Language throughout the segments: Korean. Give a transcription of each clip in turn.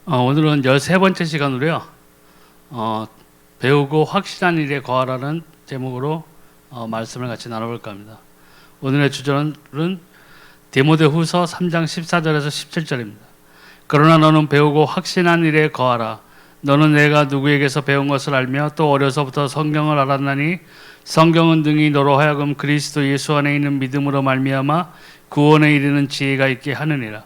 오늘은 13번째 시간으로요. 배우고 확실한 일에 거하라는 제목으로 말씀을 같이 나눠볼까 합니다. 오늘의 주제는 디모데후서 3장 14절에서 17절입니다. 그러나 너는 배우고 확신한 일에 거하라. 너는 내가 누구에게서 배운 것을 알며 또 어려서부터 성경을 알았나니 성경은 등이 너로 하여금 그리스도 예수 안에 있는 믿음으로 말미암아 구원에 이르는 지혜가 있게 하느니라.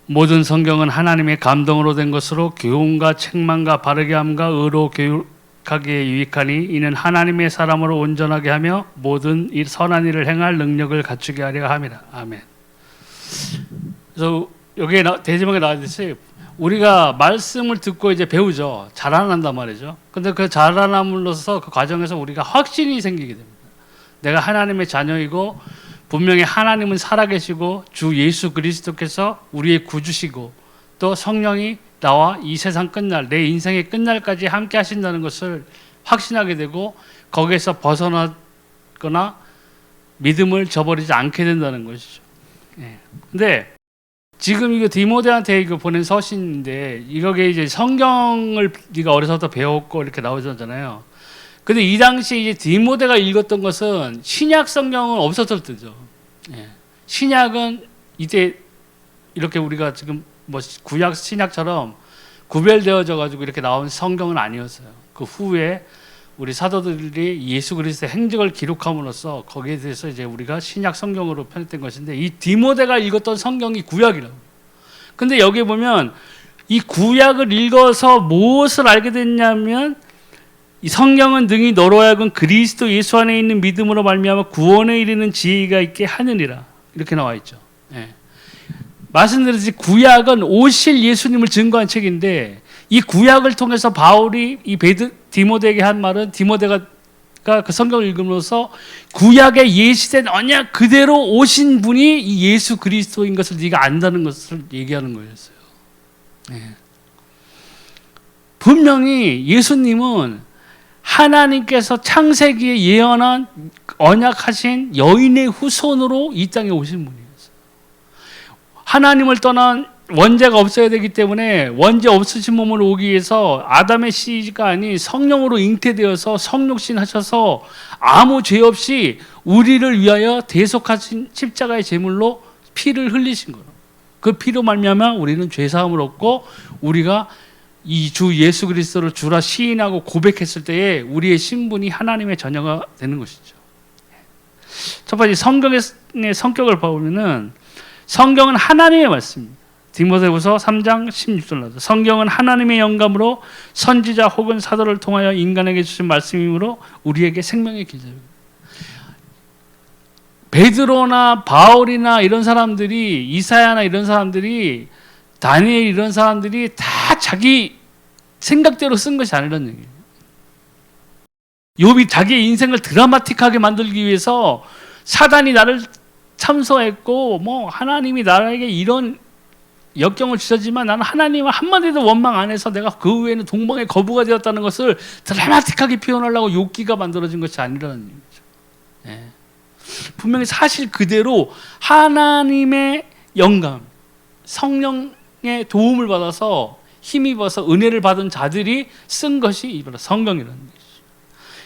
모든 성경은 하나님의 감동으로 된 것으로 교훈과 책망과 바르게 함과 의로 교육하기에 유익하니 이는 하나님의 사람으로 온전하게 하며 모든 선한 일을 행할 능력을 갖추게 하려 함이라. 아멘. 그래서 여기에 대제목에 나와있듯이 우리가 말씀을 듣고 이제 배우죠. 자라난단 말이죠. 근데 그 자라남으로써 그 과정에서 우리가 확신이 생기게 됩니다. 내가 하나님의 자녀이고 분명히 하나님은 살아계시고 주 예수 그리스도께서 우리의 구주시고 또 성령이 나와 이 세상 끝날, 내 인생의 끝날까지 함께 하신다는 것을 확신하게 되고 거기에서 벗어나거나 믿음을 저버리지 않게 된다는 것이죠. 근데 지금 이거 디모데한테 이거 보낸 서신인데 이거게 이제 성경을 네가 어려서부터 배웠고 이렇게 나오잖아요. 근데 이 당시 이제 디모데가 읽었던 것은 신약 성경은 없었을 때죠. 신약은 이제 이렇게 우리가 지금 뭐 구약 신약처럼 구별되어져 가지고 이렇게 나온 성경은 아니었어요. 그 후에 우리 사도들이 예수 그리스도의 행적을 기록함으로써 거기에 대해서 이제 우리가 신약 성경으로 편입된 것인데 이 디모데가 읽었던 성경이 구약이라고. 근데 여기 보면 이 구약을 읽어서 무엇을 알게 됐냐면 이 성경은 등이 너로 하여금 그리스도 예수 안에 있는 믿음으로 말미암아 구원에 이르는 지혜가 있게 하느니라. 이렇게 나와 있죠. 말씀드렸듯이 구약은 오실 예수님을 증거한 책인데 이 구약을 통해서 바울이 이 디모데에게 한 말은 디모데가 그 성경을 읽음으로써 구약에 예시된 언약 그대로 오신 분이 이 예수 그리스도인 것을 네가 안다는 것을 얘기하는 거였어요. 분명히 예수님은 하나님께서 창세기에 예언한 언약하신 여인의 후손으로 이 땅에 오신 분이었어요. 하나님을 떠난 원죄가 없어야 되기 때문에 원죄 없으신 몸으로 오기 위해서 아담의 씨가 아닌 성령으로 잉태되어서 성육신 하셔서 아무 죄 없이 우리를 위하여 대속하신 십자가의 제물로 피를 흘리신 거예요. 그 피로 말미암아 우리는 죄 사함을 얻고 우리가 이 주 예수 그리스도를 주라 시인하고 고백했을 때에 우리의 신분이 하나님의 자녀가 되는 것이죠. 첫 번째 성경의 성격을 보면은 성경은 하나님의 말씀입니다. 디모데후서 3장 16절 나오죠. 성경은 하나님의 영감으로 선지자 혹은 사도를 통하여 인간에게 주신 말씀이므로 우리에게 생명의 길잡이입니다. 베드로나 바울이나 이런 사람들이 이사야나 이런 사람들이 다니엘 이런 사람들이 다 자기 생각대로 쓴 것이 아니라는 얘기예요. 욥이 자기의 인생을 드라마틱하게 만들기 위해서 사단이 나를 참소했고 뭐 하나님이 나에게 이런 역경을 주셨지만 나는 하나님을 한마디도 원망 안 해서 내가 그 후에는 동방의 거부가 되었다는 것을 드라마틱하게 표현하려고 욥기가 만들어진 것이 아니라는 얘기죠. 분명히 사실 그대로 하나님의 영감, 성령의 도움을 받아서 힘입어서 은혜를 받은 자들이 쓴 것이 성경이라는 것이죠.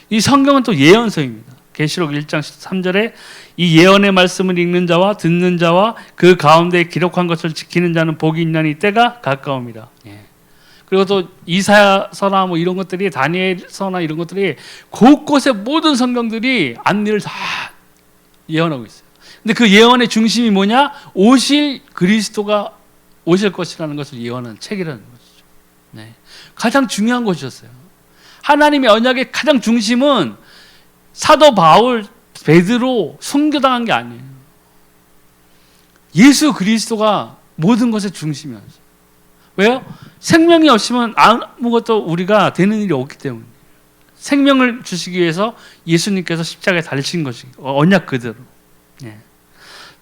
이 성경은 또 예언서입니다. 계시록 1장 13절에 이 예언의 말씀을 읽는 자와 듣는 자와 그 가운데 기록한 것을 지키는 자는 복이 있나니 때가 가까움이라. 그리고 또 이사야서나 뭐 이런 것들이 다니엘서나 이런 것들이 곳곳에 모든 성경들이 앞일을 다 예언하고 있어요. 근데 그 예언의 중심이 뭐냐? 오실 그리스도가 오실 것이라는 것을 예언하는 책이라는 것이죠. 가장 중요한 것이었어요. 하나님의 언약의 가장 중심은 사도 바울, 베드로 순교당한 게 아니에요. 예수 그리스도가 모든 것의 중심이었어요. 왜요? 생명이 없으면 아무것도 우리가 되는 일이 없기 때문에 생명을 주시기 위해서 예수님께서 십자가에 달리신 것이 언약 그대로.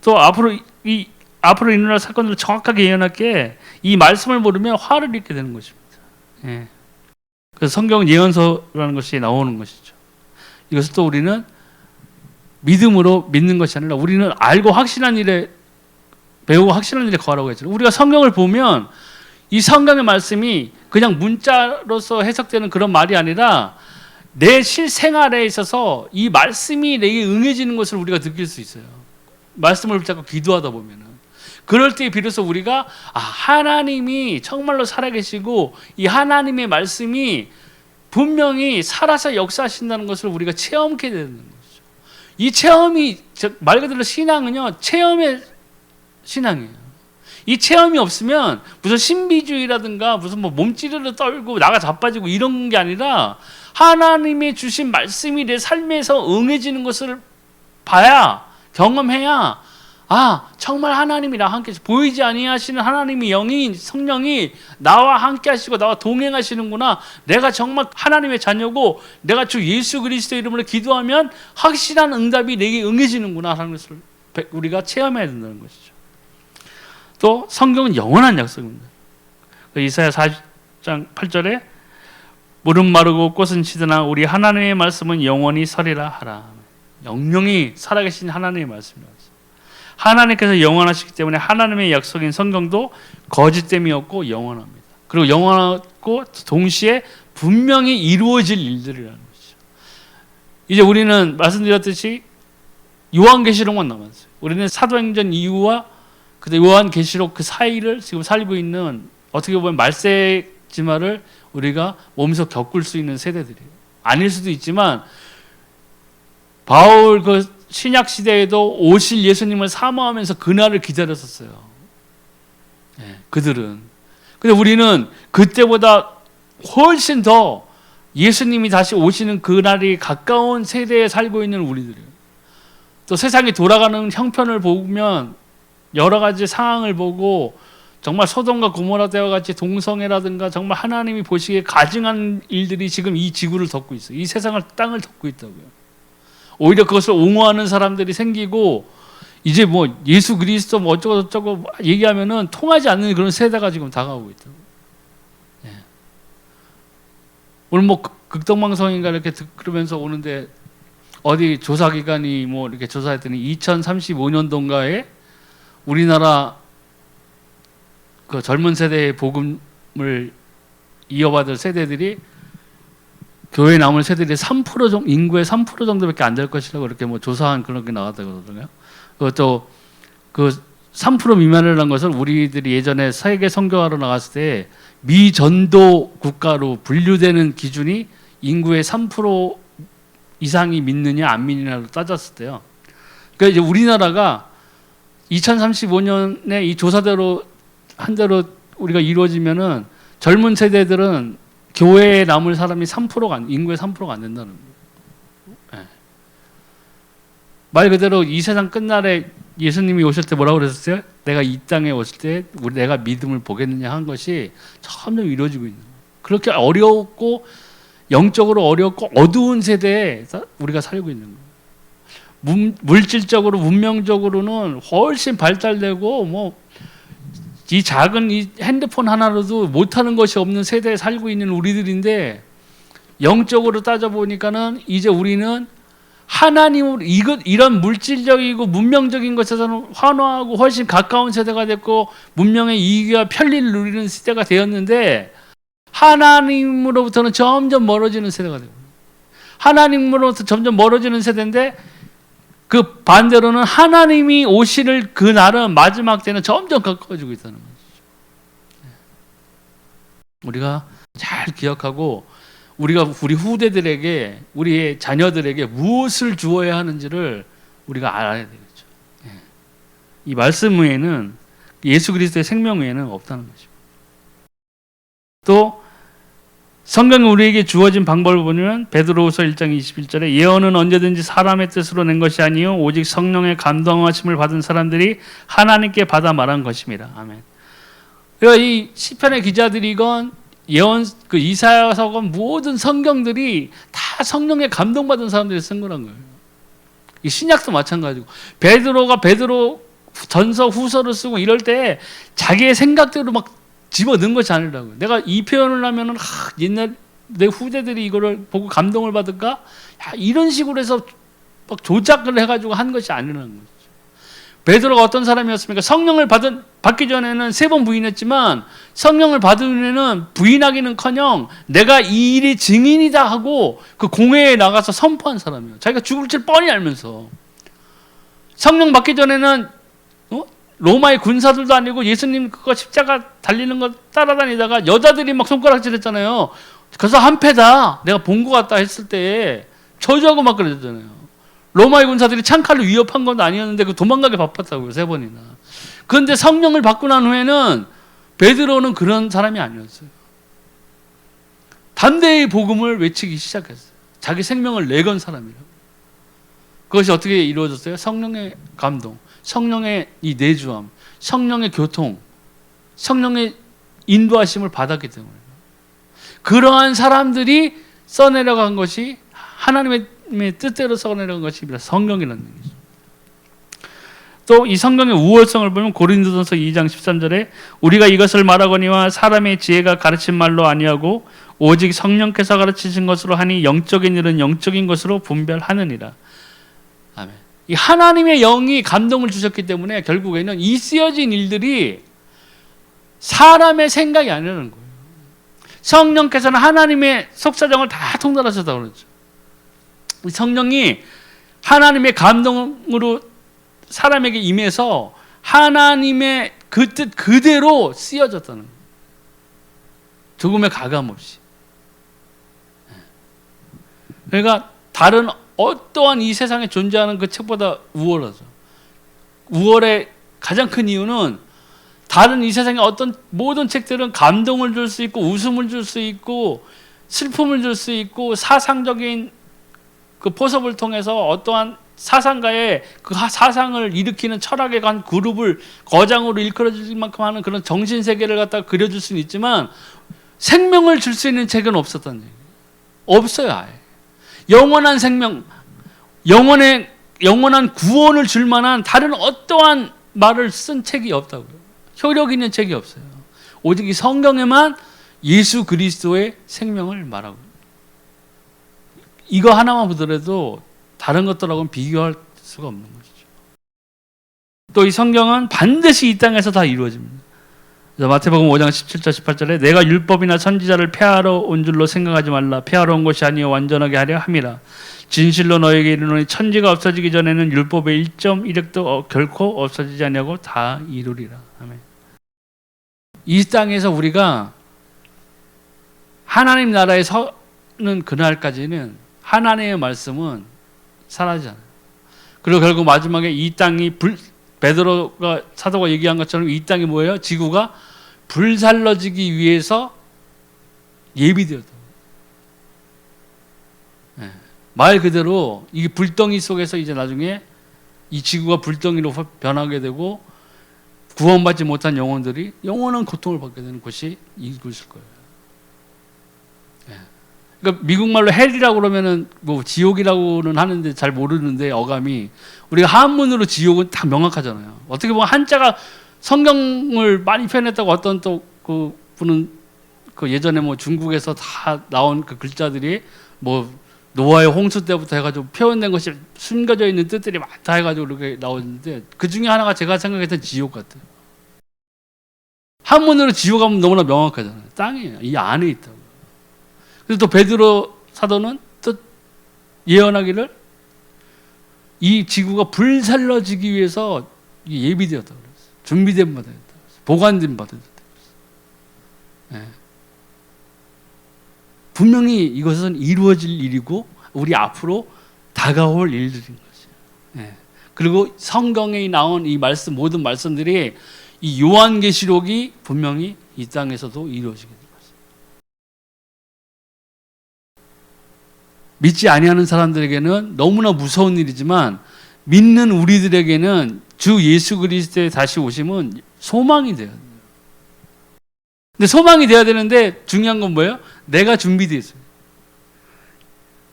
또 앞으로 일어날 사건들을 정확하게 예언할 게 이 말씀을 모르면 화를 입게 되는 것입니다. 그래서 성경은 예언서라는 것이 나오는 것이죠. 이것을 또 우리는 믿음으로 믿는 것이 아니라 우리는 알고 확신한 일에 배우고 확신한 일에 거하라고 했잖아요. 우리가 성경을 보면 이 성경의 말씀이 그냥 문자로서 해석되는 그런 말이 아니라 내 실생활에 있어서 이 말씀이 내게 응해지는 것을 우리가 느낄 수 있어요. 말씀을 붙잡고 기도하다 보면은. 그럴 때 비로소 우리가 하나님이 정말로 살아계시고 이 하나님의 말씀이 분명히 살아서 역사하신다는 것을 우리가 체험하게 되는 거죠. 이 체험이 말 그대로 신앙은요, 체험의 신앙이에요. 이 체험이 없으면 무슨 신비주의라든가 무슨 뭐 몸찌르르 떨고 나가 자빠지고 이런 게 아니라 하나님의 주신 말씀이 내 삶에서 응해지는 것을 봐야, 경험해야 정말 하나님이 나와 함께 보이지 아니하시는 하나님의 영이, 성령이 나와 함께 하시고 나와 동행하시는구나. 내가 정말 하나님의 자녀고 내가 주 예수 그리스도의 이름으로 기도하면 확실한 응답이 내게 응해지는구나 하는 것을 우리가 체험해야 된다는 것이죠. 또 성경은 영원한 약속입니다. 이사야 40장 8절에 물은 마르고 꽃은 시드나 우리 하나님의 말씀은 영원히 서리라 하라. 영영이 살아계신 하나님의 말씀입니다. 하나님께서 영원하시기 때문에 하나님의 약속인 성경도 거짓됨이 없고 영원합니다. 그리고 영원하고 동시에 분명히 이루어질 일들이라는 것이죠. 이제 우리는 말씀드렸듯이 요한계시록만 남았어요. 우리는 사도행전 이후와 요한계시록 그 사이를 지금 살고 있는, 어떻게 보면 말세지마를 우리가 몸소 겪을 수 있는 세대들이에요. 아닐 수도 있지만 바울 그 신약 시대에도 오실 예수님을 사모하면서 그날을 기다렸었어요. 그들은. 근데 우리는 그때보다 훨씬 더 예수님이 다시 오시는 그날이 가까운 세대에 살고 있는 우리들이에요. 또 세상이 돌아가는 형편을 보면 여러 가지 상황을 보고 정말 소돔과 고모라 때와 같이 동성애라든가 정말 하나님이 보시기에 가증한 일들이 지금 이 지구를 덮고 있어요. 이 세상을, 땅을 덮고 있다고요. 오히려 그것을 옹호하는 사람들이 생기고 이제 뭐 예수 그리스도 뭐 어쩌고 저쩌고 얘기하면은 통하지 않는 그런 세대가 지금 다가오고 있다고. 오늘 뭐 극동방송인가 이렇게 그러면서 오는데 어디 조사기관이 뭐 이렇게 조사했더니 2035년도인가에 우리나라 그 젊은 세대의 복음을 이어받을 세대들이, 교회에 남을 세대들이 3% 정도, 인구의 3% 정도밖에 안 될 것이라고 그렇게 뭐 조사한 그런 게 나왔다고 그러더라고요. 그것도 그 3% 미만이라는 것을 우리들이 예전에 세계 선교하러 나갔을 때 미전도 국가로 분류되는 기준이 인구의 3% 이상이 믿느냐 안 믿느냐로 따졌을 때요. 그러니까 이제 우리나라가 2035년에 이 조사대로 한 대로 우리가 이루어지면은 젊은 세대들은 교회에 남을 사람이 3%가 인구의 3%가 안 된다는 거예요. 말 그대로 이 세상 끝날에 예수님이 오실 때 뭐라고 그랬었어요? 내가 이 땅에 오실 때 내가 믿음을 보겠느냐 한 것이 점점 이루어지고 있는 거예요. 그렇게 어렵고 영적으로 어렵고 어두운 세대에 우리가 살고 있는 거예요. 물질적으로 문명적으로는 훨씬 발달되고 뭐 이 작은 이 핸드폰 하나로도 못하는 것이 없는 세대에 살고 있는 우리들인데, 영적으로 따져보니까는 이제 우리는 하나님으로 이런 물질적이고 문명적인 것에서는 환호하고 훨씬 가까운 세대가 됐고 문명의 이익과 편리를 누리는 시대가 되었는데, 하나님으로부터는 점점 멀어지는 세대가 되고, 하나님으로부터 점점 멀어지는 세대인데, 그 반대로는 하나님이 오실 그 날은 마지막 때는 점점 가까워지고 있다는 거죠. 우리가 잘 기억하고 우리가 우리 후대들에게, 우리의 자녀들에게 무엇을 주어야 하는지를 우리가 알아야 되겠죠. 이 말씀 외에는, 예수 그리스도의 생명 외에는 없다는 것입니다. 또 성경이 우리에게 주어진 방법을 보면 베드로후서 1장 21절에 예언은 언제든지 사람의 뜻으로 낸 것이 아니요 오직 성령의 감동하심을 받은 사람들이 하나님께 받아 말한 것입니다. 아멘. 그러니까 이 시편의 기자들이건 예언 그 이사야서건 모든 성경들이 다 성령의 감동받은 사람들이 쓴 거란 거예요. 이 신약도 마찬가지고 베드로가 베드로 전서 후서를 쓰고 이럴 때 자기의 생각대로 막 집어넣은 것이 아니라고요. 내가 이 표현을 하면은 옛날 내 후대들이 이거를 보고 감동을 받을까? 이런 식으로 해서 막 조작을 해가지고 한 것이 아니라는 거죠. 베드로가 어떤 사람이었습니까? 성령을 받기 전에는 3번 부인했지만 성령을 받은 후에는 부인하기는커녕 내가 이 일의 증인이다 하고 그 공회에 나가서 선포한 사람이에요. 자기가 죽을 줄 뻔히 알면서. 성령 받기 전에는 로마의 군사들도 아니고 예수님 그거 십자가 달리는 거 따라다니다가 여자들이 막 손가락질했잖아요. 그래서 한패다 내가 본 것 같다 했을 때 저주하고 막 그러잖아요. 로마의 군사들이 창칼로 위협한 건 아니었는데 그 도망가게 바빴다고요. 3번이나. 그런데 성령을 받고 난 후에는 베드로는 그런 사람이 아니었어요. 담대히 복음을 외치기 시작했어요. 자기 생명을 내건 사람이라고. 그것이 어떻게 이루어졌어요? 성령의 감동, 성령의 이 내주함, 성령의 교통, 성령의 인도하심을 받았기 때문에 그러한 사람들이 써내려간 것이 하나님의 뜻대로 써내려간 것이 성경이라는 얘기죠. 또 이 성경의 우월성을 보면 고린도전서 2장 13절에 우리가 이것을 말하거니와 사람의 지혜가 가르친 말로 아니하고 오직 성령께서 가르치신 것으로 하니 영적인 일은 영적인 것으로 분별하느니라. 아멘. 이 하나님의 영이 감동을 주셨기 때문에 결국에는 이 쓰여진 일들이 사람의 생각이 아니라는 거예요. 성령께서는 하나님의 속사정을 다 통달하셨다고 그러죠. 성령이 하나님의 감동으로 사람에게 임해서 하나님의 그 뜻 그대로 쓰여졌다는 거예요. 조금의 가감 없이. 그러니까 다른 어떠한 이 세상에 존재하는 그 책보다 우월하죠. 우월의 가장 큰 이유는 다른 이 세상의 어떤 모든 책들은 감동을 줄 수 있고 웃음을 줄 수 있고 슬픔을 줄 수 있고 사상적인 그 포섭을 통해서 어떠한 사상가의 그 사상을 일으키는 철학에 관 그룹을 거장으로 일컬어질 만큼 하는 그런 정신세계를 갖다가 그려줄 수는 있지만 생명을 줄 수 있는 책은 없었다는 얘기예요. 없어요. 아예. 영원한 생명, 영원한 구원을 줄 만한 다른 어떠한 말을 쓴 책이 없다고요. 효력 있는 책이 없어요. 오직 이 성경에만 예수 그리스도의 생명을 말하고 이거 하나만 보더라도 다른 것들하고는 비교할 수가 없는 것이죠. 또 이 성경은 반드시 이 땅에서 다 이루어집니다. 마태복음 5장 17절 18절에 내가 율법이나 선지자를 폐하러 온 줄로 생각하지 말라. 폐하러 온 것이 아니요 완전하게 하려 함이라. 진실로 너에게 이르노니 천지가 없어지기 전에는 율법의 1.1획도 결코 없어지지 아니하고 다 이루리라. 아멘. 이 땅에서 우리가 하나님 나라에 서는 그날까지는 하나님의 말씀은 사라지지 않아요. 그리고 결국 마지막에 이 땅이 베드로가 사도가 얘기한 것처럼 이 땅이 뭐예요? 지구가 불살러지기 위해서 예비되었다. 네. 말 그대로 이 불덩이 속에서 이제 나중에 이 지구가 불덩이로 변하게 되고 구원받지 못한 영혼들이 영원한 고통을 받게 되는 것이 이곳일 거예요. 네. 그러니까 미국말로 헬이라고 그러면은 뭐 지옥이라고는 하는데 잘 모르는데 어감이 우리가 한문으로 지옥은 다 명확하잖아요. 어떻게 보면 한자가 성경을 많이 표현했다고 어떤 또 그 분은 그 예전에 뭐 중국에서 다 나온 그 글자들이 뭐 노아의 홍수 때부터 해가지고 표현된 것이 숨겨져 있는 뜻들이 많다 해가지고 이렇게 나오는데 그 중에 하나가 제가 생각했던 지옥 같아요. 한문으로 지옥하면 너무나 명확하잖아요. 땅이에요. 이 안에 있다고. 그래서 또 베드로 사도는 또 예언하기를 이 지구가 불살러지기 위해서 예비되었다고 그랬어요. 준비된 바 되었다. 보관된 바 되었다. 네. 분명히 이것은 이루어질 일이고 우리 앞으로 다가올 일들인 것이에요. 네. 그리고 성경에 나온 이 말씀 모든 말씀들이 이 요한계시록이 분명히 이 땅에서도 이루어지게 됩니다. 믿지 아니하는 사람들에게는 너무나 무서운 일이지만 믿는 우리들에게는 주 예수 그리스도의 다시 오심은 소망이 돼요. 근데 소망이 돼야 되는데 중요한 건 뭐예요? 내가 준비되어 있어요.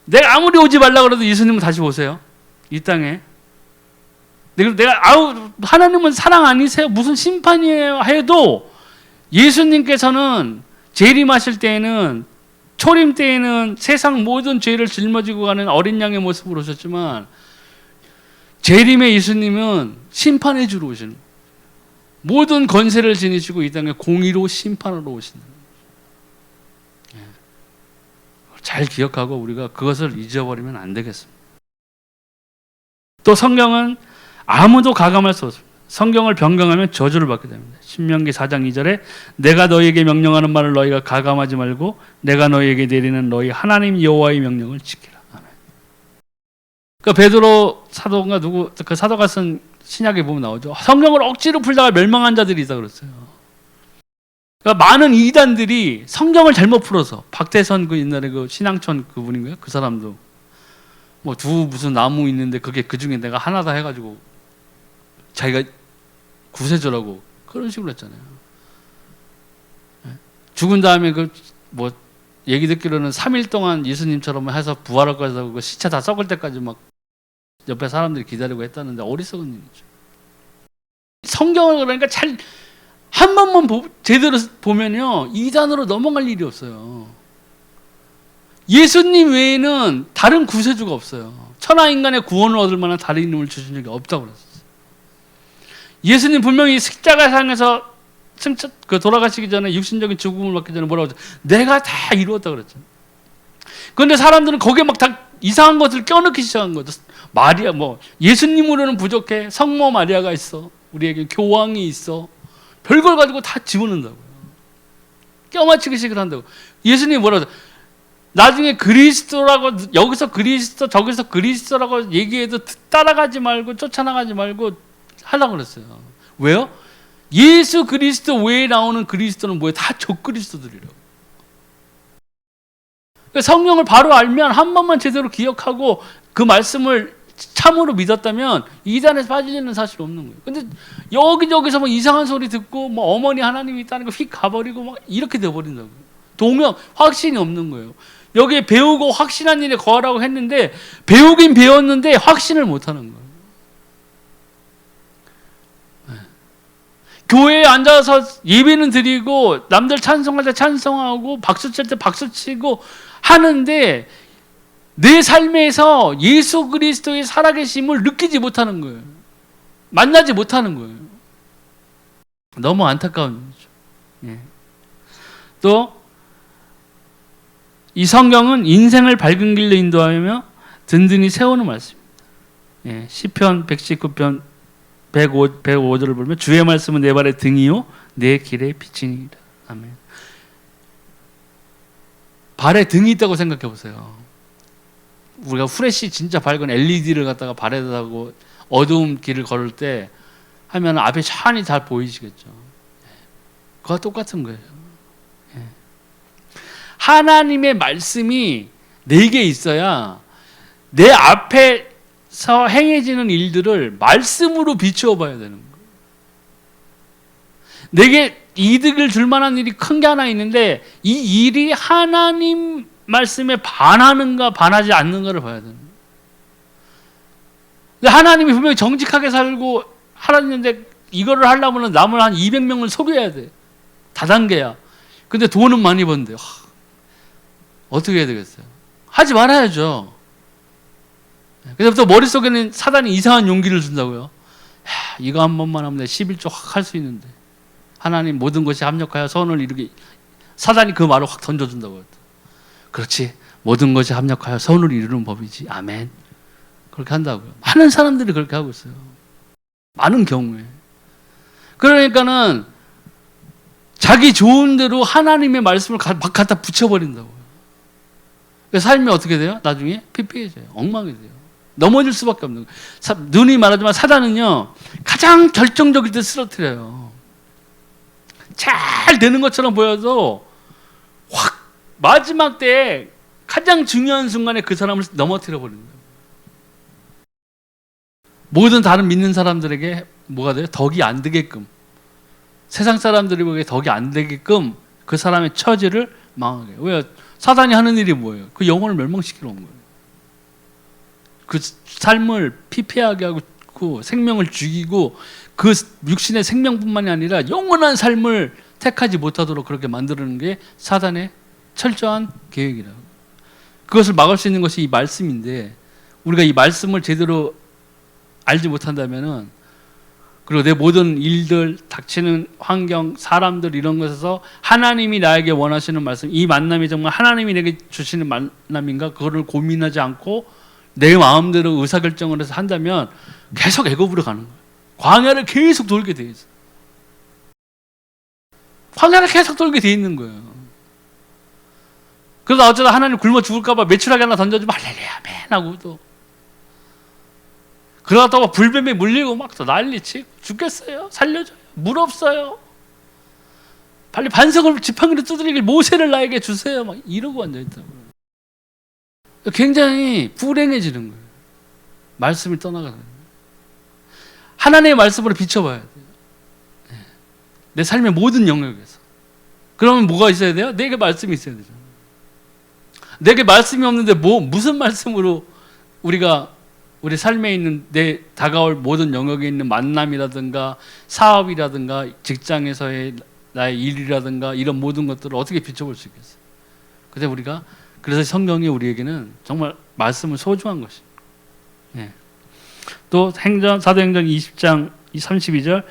내가 아무리 오지 말라 그래도 예수님은 다시 오세요. 이 땅에. 내가 하나님은 사랑 아니세요? 무슨 심판이에요? 해도 예수님께서는 재림하실 때에는 초림 때에는 세상 모든 죄를 짊어지고 가는 어린 양의 모습으로 오셨지만 재림의 예수님은 심판해 주러 오시는 거예요. 모든 권세를 지니시고 이 땅에 공의로 심판하러 오시는 거예요. 잘 기억하고 우리가 그것을 잊어버리면 안 되겠습니다. 또 성경은 아무도 가감할 수 없습니다. 성경을 변경하면 저주를 받게 됩니다. 신명기 4장 2절에 내가 너희에게 명령하는 말을 너희가 가감하지 말고 내가 너희에게 내리는 너희 하나님 여호와의 명령을 지키라. 아멘. 그 베드로 사도가 그 사도가 쓴 신약에 보면 나오죠. 성경을 억지로 풀다가 멸망한 자들이 있다 그랬어요. 그러니까 많은 이단들이 성경을 잘못 풀어서 박태선 그 옛날에 그 신앙촌 그분인가요? 그 사람도 뭐 무슨 나무 있는데 그게 그 중에 내가 하나다 해가지고 자기가 구세주라고 그런 식으로 했잖아요. 죽은 다음에 그 뭐 얘기 듣기로는 3일 동안 예수님처럼 해서 부활할 거라고 그 시체 다 썩을 때까지 막 옆에 사람들이 기다리고 했다는데 어리석은 일이죠. 성경을 그러니까 잘 한 번만 제대로 보면요 이단으로 넘어갈 일이 없어요. 예수님 외에는 다른 구세주가 없어요. 천하 인간의 구원을 얻을 만한 다른 이름을 주신 적이 없다고 그랬어요. 예수님 분명히 십자가상에서 돌아가시기 전에 육신적인 죽음을 받기 전에 뭐라고 했죠? 내가 다 이루었다고 그랬죠. 그런데 사람들은 거기에 막 다 이상한 것을 껴넣기 시작한 거죠. 마리아 뭐 예수님으로는 부족해. 성모 마리아가 있어. 우리에게 교황이 있어. 별걸 가지고 다 집어넣는다고요. 껴맞추기식을 한다고. 예수님이 뭐라고 했죠? 나중에 그리스도라고 여기서 그리스도 저기서 그리스도라고 얘기해도 따라가지 말고 쫓아나가지 말고 하려고 그랬어요. 왜요? 예수 그리스도 외에 나오는 그리스도는 뭐예요? 다 적그리스도들이라고. 성령을 바로 알면 한 번만 제대로 기억하고 그 말씀을 참으로 믿었다면 이단에서 빠지는 사실 없는 거예요. 근데 여기저기서 뭐 이상한 소리 듣고 뭐 어머니 하나님이 있다는 거 휙 가버리고 막 이렇게 돼버린다고요. 동영 확신이 없는 거예요. 여기에 배우고 확신한 일에 거하라고 했는데 배우긴 배웠는데 확신을 못하는 거예요. 교회에 앉아서 예배는 드리고 남들 찬송할 때 찬송하고 박수 칠 때 박수 치고 하는데 내 삶에서 예수 그리스도의 살아계심을 느끼지 못하는 거예요. 만나지 못하는 거예요. 너무 안타까운 일이죠. 예. 또 이 성경은 인생을 밝은 길로 인도하며 든든히 세우는 말씀입니다. 예. 시편 119편 105절을 보면 주의 말씀은 내 발의 등이요 내 길의 빛이니이다. 아멘. 발에 등이 있다고 생각해 보세요. 우리가 후레쉬 진짜 밝은 LED를 갖다가 발에 다고 어두운 길을 걸을 때 하면 앞에 찬이 잘 보이시겠죠. 그와 똑같은 거예요. 하나님의 말씀이 내게 있어야 내 앞에서 행해지는 일들을 말씀으로 비추어 봐야 되는 거예요. 내게 이득을 줄 만한 일이 큰 게 하나 있는데 이 일이 하나님 말씀에 반하는가 반하지 않는가를 봐야 되는 거예요. 근데 하나님이 분명히 정직하게 살고 하라는데 이거를 하려면 남을 한 200명을 속여야 돼. 다단계야. 근데 돈은 많이 번대. 어떻게 해야 되겠어요? 하지 말아야죠. 그래서 머릿속에는 사단이 이상한 용기를 준다고요. 이거 한 번만 하면 11조 확 할 수 있는데 하나님 모든 것이 합력하여 선을 이루게. 사단이 그 말을 확 던져준다고요. 그렇지, 모든 것이 합력하여 선을 이루는 법이지. 아멘. 그렇게 한다고요. 많은 사람들이 그렇게 하고 있어요. 많은 경우에. 그러니까는 자기 좋은 대로 하나님의 말씀을 막 갖다 붙여버린다고요. 삶이 어떻게 돼요? 나중에 피폐해져요. 엉망이 돼요. 넘어질 수밖에 없는 거예요. 눈이 말하지만 사단은요 가장 결정적일 때 쓰러뜨려요. 잘 되는 것처럼 보여도 확 마지막 때에 가장 중요한 순간에 그 사람을 넘어뜨려 버린다. 모든 다른 믿는 사람들에게 뭐가 돼요? 덕이 안 되게끔, 세상 사람들이 보기에 덕이 안 되게끔 그 사람의 처지를 망하게. 왜? 사단이 하는 일이 뭐예요? 그 영혼을 멸망시키러 온 거예요. 그 삶을 피폐하게 하고 생명을 죽이고 그 육신의 생명뿐만이 아니라 영원한 삶을 택하지 못하도록 그렇게 만드는 게 사단의 철저한 계획이라고. 그것을 막을 수 있는 것이 이 말씀인데 우리가 이 말씀을 제대로 알지 못한다면은, 그리고 내 모든 일들, 닥치는 환경, 사람들 이런 것에서 하나님이 나에게 원하시는 말씀, 이 만남이 정말 하나님이 내게 주시는 만남인가, 그거를 고민하지 않고 내 마음대로 의사결정을 해서 한다면 계속 애굽으로 가는 거예요. 광야를 계속 돌게 돼 있어요. 광야를 계속 돌게 돼 있는 거예요. 그러다 어쩌다 하나님 굶어 죽을까봐 메추라기 하나 던져주면 할렐루야 아멘 하고, 또 그러다 또 불뱀에 물리고 막 또 난리치고 죽겠어요, 살려줘요, 물 없어요, 빨리 반석을 지팡이로 두드리길 모세를 나에게 주세요, 막 이러고 앉아있다고요. 굉장히 불행해지는 거예요. 말씀이 떠나가는 거예요. 하나님의 말씀으로 비춰봐야 돼요. 내 삶의 모든 영역에서. 그러면 뭐가 있어야 돼요? 내게 말씀이 있어야 되잖아요. 내게 말씀이 없는데 무슨 말씀으로 우리가 우리 삶에 있는 내 다가올 모든 영역에 있는 만남이라든가 사업이라든가 직장에서의 나의 일이라든가 이런 모든 것들을 어떻게 비춰볼 수 있겠어요? 그래서 성경이 우리에게는 정말 말씀은 소중한 것입니다. 예. 또 사도행전 20장 32절,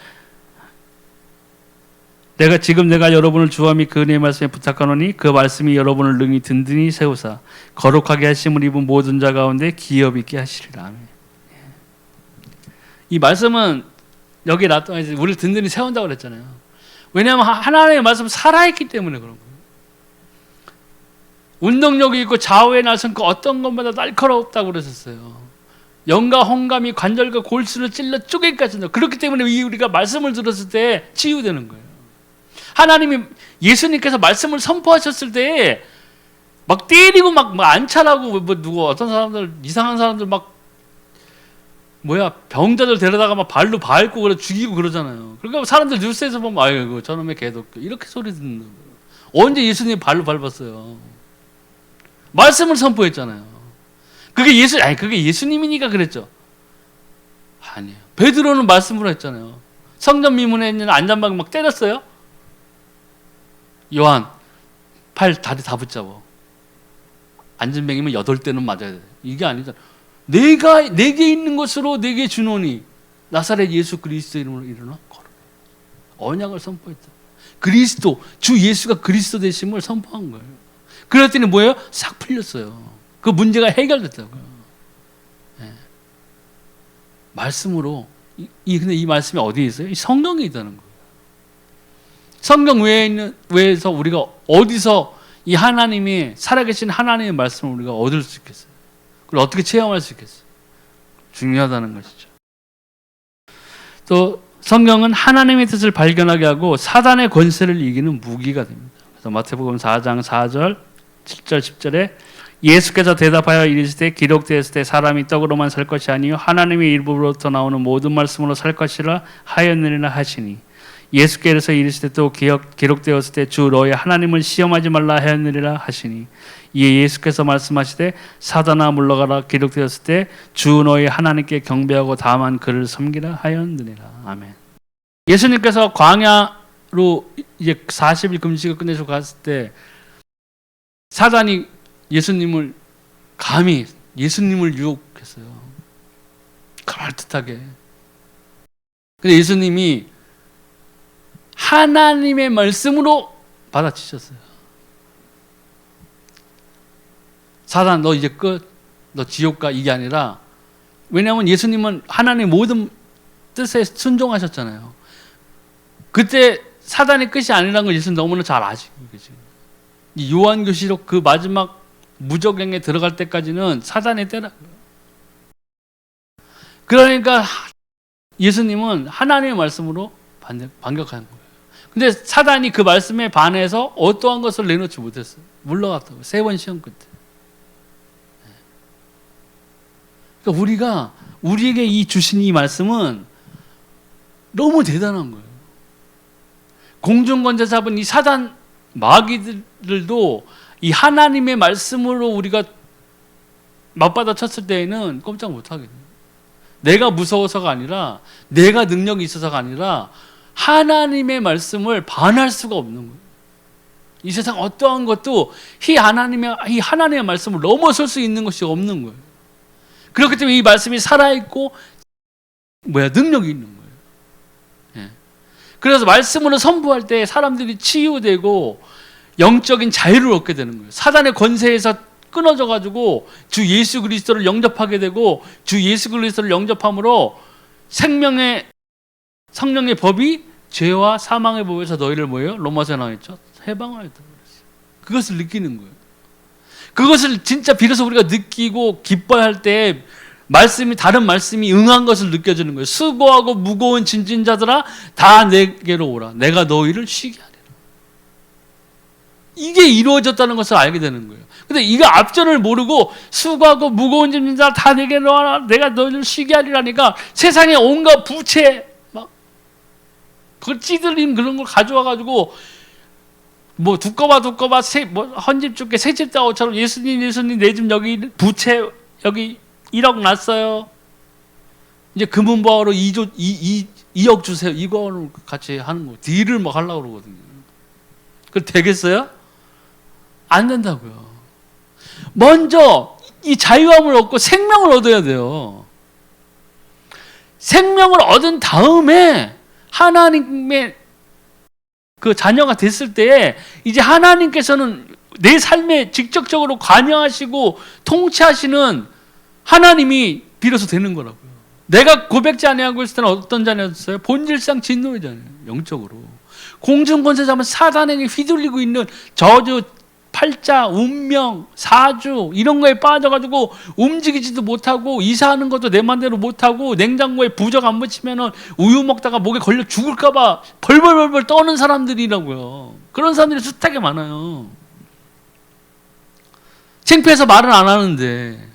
내가 여러분을 주와 및 그 은혜의 말씀에 부탁하노니 그 말씀이 여러분을 능히 든든히 세우사 거룩하게 하심을 입은 모든 자 가운데 기업 있게 하시리라. 아멘. 이 말씀은 여기 나타나서 우리를 든든히 세운다고 그랬잖아요. 왜냐하면 하나님의 말씀은 살아있기 때문에 그런 거예요. 운동력이 있고 좌우에 나선 그 어떤 것보다 날카롭다고 그러셨어요. 영과 홍감이 관절과 골수를 찔러 쪼개기까지. 그렇기 때문에 우리가 말씀을 들었을 때 치유되는 거예요. 예수님께서 말씀을 선포하셨을 때 막 때리고 막 안찰하고 누구 어떤 사람들, 이상한 사람들 병자들 데려다가 막 발로 밟고 그래 죽이고 그러잖아요. 그러니까 사람들 뉴스에서 보면 아이고 저놈의 개독교 이렇게 소리 듣는 거예요. 언제 예수님 발로 밟았어요? 말씀을 선포했잖아요. 그게 예수님이니까 그랬죠. 아니에요. 베드로는 말씀으로 했잖아요. 성전 미문에 있는 안전망 막 때렸어요. 요한 팔 다리 다 붙잡아. 안전뱅이면 8대는 맞아야 돼. 이게 아니잖아. 내게 있는 것으로 내게 주노니 나사렛 예수 그리스도 이름으로 일어나 걸어. 언약을 선포했다. 그리스도, 주 예수가 그리스도 되심을 선포한 거예요. 그랬더니 뭐예요? 싹 풀렸어요. 그 문제가 해결됐다고요. 네. 말씀으로. 근데 이 말씀이 어디에 있어요? 이 성경에 있다는 거예요. 성경 외에서 우리가 어디서 이 하나님이 살아계신 하나님의 말씀을 우리가 얻을 수 있겠어요? 그걸 어떻게 체험할 수 있겠어요? 중요하다는 것이죠. 또 성경은 하나님의 뜻을 발견하게 하고 사단의 권세를 이기는 무기가 됩니다. 그래서 마태복음 4장 4절 7절 10절에 예수께서 대답하여 이르시되 기록되었을 때 사람이 떡으로만 살 것이 아니요 하나님의 입으로부터 나오는 모든 말씀으로 살 것이라 하였느니라 하시니, 예수께서 이르시되 또 기록되었을 때 주 너희 하나님을 시험하지 말라 하였느니라 하시니, 이에 예수께서 말씀하시되 사단아 물러가라 기록되었을 때 주 너희 하나님께 경배하고 다만 그를 섬기라 하였느니라. 아멘. 예수님께서 광야로 이제 40일 금식을 끝내서 갔을 때 사단이 예수님을 유혹했어요. 그럴듯하게. 근데 예수님이 하나님의 말씀으로 받아치셨어요. 사단 너 이제 끝. 너 지옥 가. 이게 아니라, 왜냐하면 예수님은 하나님의 모든 뜻에 순종하셨잖아요. 그때 사단의 끝이 아니라는 걸 예수님 너무나 잘 아시고 계시고, 이 요한계시록 그 마지막 무적행에 들어갈 때까지는 사단의 때라고요. 그러니까 예수님은 하나님의 말씀으로 반격하는 거예요. 근데 사단이 그 말씀에 반해서 어떠한 것을 내놓지 못했어요. 물러갔다고. 3번 시험 끝에. 그러니까 우리에게 주신 이 말씀은 너무 대단한 거예요. 공중권자 잡은 이 사단 마귀들도 이 하나님의 말씀으로 우리가 맞받아 쳤을 때에는 꼼짝 못 하겠네요. 내가 무서워서가 아니라, 내가 능력이 있어서가 아니라 하나님의 말씀을 반할 수가 없는 거예요. 이 세상 어떠한 것도 이 하나님의 말씀을 넘어설 수 있는 것이 없는 거예요. 그렇기 때문에 이 말씀이 살아있고 능력이 있는 거예요. 예. 그래서 말씀으로 선포할 때 사람들이 치유되고 영적인 자유를 얻게 되는 거예요. 사단의 권세에서 끊어져 가지고 주 예수 그리스도를 영접하게 되고 주 예수 그리스도를 영접함으로 생명의 성령의 법이 죄와 사망의 법에서 너희를 뭐예요? 로마서에 나와있죠. 해방하였다 그랬어요. 그것을 느끼는 거예요. 그것을 진짜 비로소 우리가 느끼고 기뻐할 때 말씀이 다른 말씀이 응한 것을 느껴지는 거예요. 수고하고 무거운 짐진 자들아 다 내게로 오라. 내가 너희를 쉬게 하리라. 이게 이루어졌다는 것을 알게 되는 거예요. 근데 이거 앞전을 모르고 수고하고 무거운 짐진 자들아 다 내게로 오라. 내가 너희를 쉬게 하리라니까 세상에 온갖 부채 막 그걸 찌들린 그런 걸 가져와 가지고 뭐 두꺼봐 헌집 줄게 새집 다오처럼 예수님 내 집 여기 부채 여기 1억 났어요. 이제 금은보화로 2억 주세요. 이거를 같이 하는 거. 딜을 막 하려고 그러거든요. 그럼 되겠어요? 안 된다고요. 먼저 이 자유함을 얻고 생명을 얻어야 돼요. 생명을 얻은 다음에 하나님의 그 자녀가 됐을 때에 이제 하나님께서는 내 삶에 직접적으로 관여하시고 통치하시는 하나님이 비로소 되는 거라고요. 내가 고백지 아니하고 있을 때는 어떤 자녀였어요? 본질상 진노이잖아요. 영적으로. 공중권세 잡은 사단에게 휘둘리고 있는 저주, 팔자, 운명, 사주 이런 거에 빠져가지고 움직이지도 못하고 이사하는 것도 내 맘대로 못하고 냉장고에 부적 안 붙이면 우유 먹다가 목에 걸려 죽을까 봐 벌벌벌벌 떠는 사람들이라고요. 그런 사람들이 숱하게 많아요. 창피해서 말은 안 하는데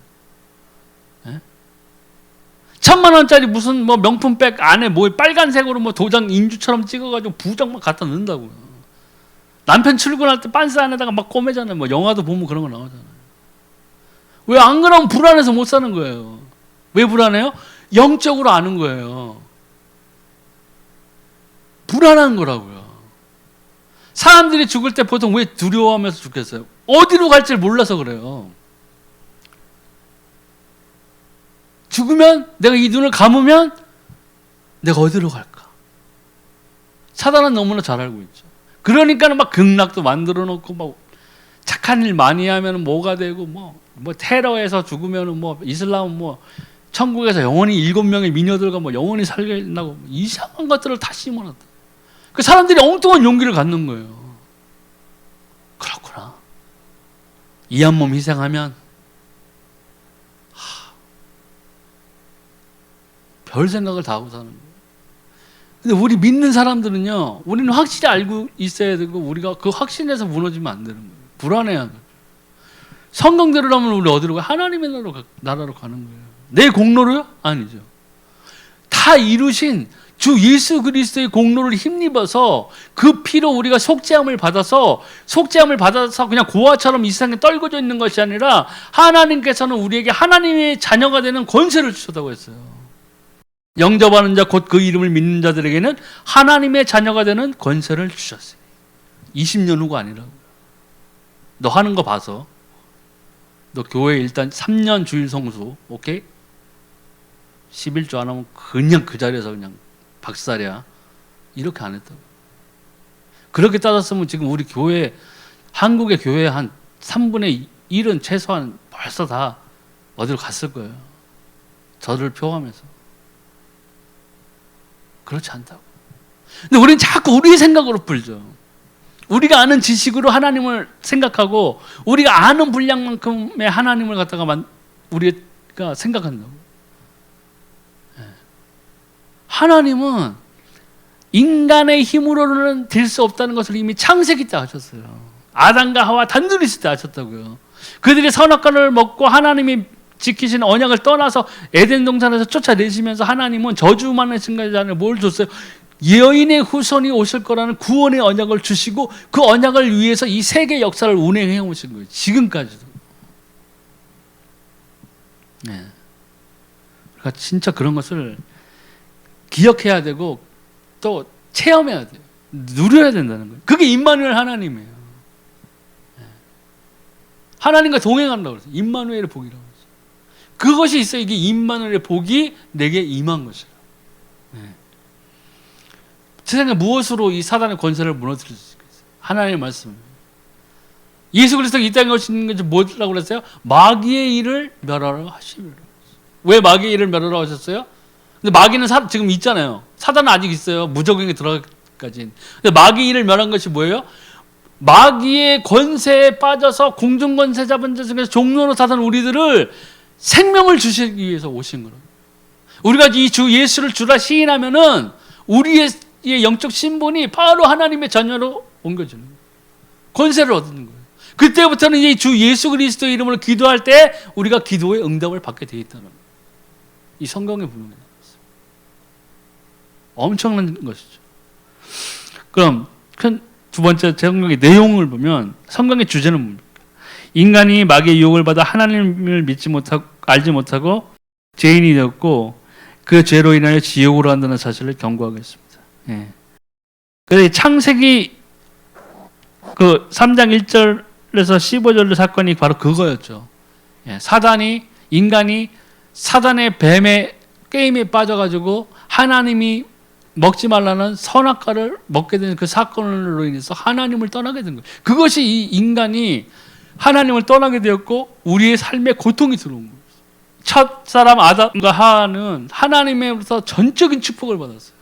1,000,000원짜리 무슨 뭐 명품백 안에 뭐 빨간색으로 뭐 도장 인주처럼 찍어가지고 부적만 갖다 넣는다고요. 남편 출근할 때 빤스 안에다가 막 꼬매잖아요. 뭐 영화도 보면 그런 거 나오잖아요. 왜 안 그러면 불안해서 못 사는 거예요. 왜 불안해요? 영적으로 아는 거예요. 불안한 거라고요. 사람들이 죽을 때 보통 왜 두려워하면서 죽겠어요? 어디로 갈지 몰라서 그래요. 죽으면 내가 이 눈을 감으면 내가 어디로 갈까? 사단은 너무나 잘 알고 있죠. 그러니까는 막 극락도 만들어 놓고 막 착한 일 많이 하면 뭐가 되고 뭐 테러에서 죽으면 뭐 이슬람은 뭐 천국에서 영원히 7명의 미녀들과 뭐 영원히 살게 된다고 뭐 이상한 것들을 다 심어놨다. 그 사람들이 엉뚱한 용기를 갖는 거예요. 그렇구나. 이 한 몸 희생하면 별 생각을 다 하고 사는 거예요. 근데 우리 믿는 사람들은요, 우리는 확실히 알고 있어야 되고 우리가 그 확신에서 무너지면 안 되는 거예요. 불안해야 돼요. 성경대로라면 우리 어디로 가요? 하나님의 나라로 가는 거예요. 내 공로로요? 아니죠. 다 이루신 주 예수 그리스도의 공로를 힘입어서 그 피로 우리가 속죄함을 받아서 그냥 고아처럼 이 세상에 떨궈져 있는 것이 아니라 하나님께서는 우리에게 하나님의 자녀가 되는 권세를 주셨다고 했어요. 영접하는 자 곧 그 이름을 믿는 자들에게는 하나님의 자녀가 되는 권세를 주셨어요. 20년 후가 아니라고. 너 하는 거 봐서 너 교회 일단 3년 주일 성수 오케이? 11조 안 하면 그냥 그 자리에서 그냥 박살이야. 이렇게 안 했다고. 그렇게 따졌으면 지금 우리 교회 한국의 교회 한 3분의 1은 최소한 벌써 다 어디로 갔을 거예요. 저를 표함해서. 그렇지 않다고. 근데 우리는 자꾸 우리의 생각으로 풀죠. 우리가 아는 지식으로 하나님을 생각하고 우리가 아는 분량만큼의 하나님을 갖다가 우리가 생각한다고. 하나님은 인간의 힘으로는 될 수 없다는 것을 이미 창세기 때 하셨어요. 아담과 하와 단둘이 있을 때 하셨다고요. 그들이 선악과를 먹고 하나님이 지키신 언약을 떠나서 에덴 동산에서 쫓아내시면서 하나님은 저주만의 순간에 뭘 줬어요? 여인의 후손이 오실 거라는 구원의 언약을 주시고 그 언약을 위해서 이 세계 역사를 운행해 오신 거예요. 지금까지도. 네. 그러니까 진짜 그런 것을 기억해야 되고 또 체험해야 돼요. 누려야 된다는 거예요. 그게 임마누엘 하나님이에요. 네. 하나님과 동행한다고 그랬어요. 임마누엘의 복이라고. 그것이 있어야 이게 임마누엘의 복이 내게 임한 것이라. 세상에 무엇으로 이 사단의 권세를 무너뜨릴 수 있겠어요? 하나님의 말씀. 예수 그리스도가 이 땅에 오신 것이 뭐라고 그랬어요? 마귀의 일을 멸하러 하시리라. 왜 마귀의 일을 멸하러 하셨어요? 근데 마귀는 지금 있잖아요. 사단은 아직 있어요. 무적행에 들어가기까지. 근데 마귀의 일을 멸한 것이 뭐예요? 마귀의 권세에 빠져서 공중권세 잡은 자 중에서 종로로 사던 우리들을 생명을 주시기 위해서 오신 거예요. 우리가 이 주 예수를 주라 시인하면은 우리의 영적 신분이 바로 하나님의 자녀로 옮겨지는 거예요. 권세를 얻는 거예요. 그때부터는 이제 주 예수 그리스도의 이름으로 기도할 때 우리가 기도의 응답을 받게 되어 있다는 거예요. 이 성경에 분명히 나왔어요. 엄청난 것이죠. 그럼 두 번째 성경의 내용을 보면 성경의 주제는 뭡니까? 인간이 마귀의 유혹을 받아 하나님을 알지 못하고 죄인이 되었고 그 죄로 인하여 지옥으로 간다는 사실을 경고하겠습니다. 예. 그래서 창세기 그 3장 1절에서 15절 사건이 바로 그거였죠. 예. 인간이 사단의 뱀의 게임에 빠져가지고 하나님이 먹지 말라는 선악과를 먹게 된 그 사건으로 인해서 하나님을 떠나게 된 거예요. 그것이 이 인간이 하나님을 떠나게 되었고 우리의 삶에 고통이 들어온 거예요. 첫 사람 아담과 하와는 하나님으로부터 전적인 축복을 받았어요.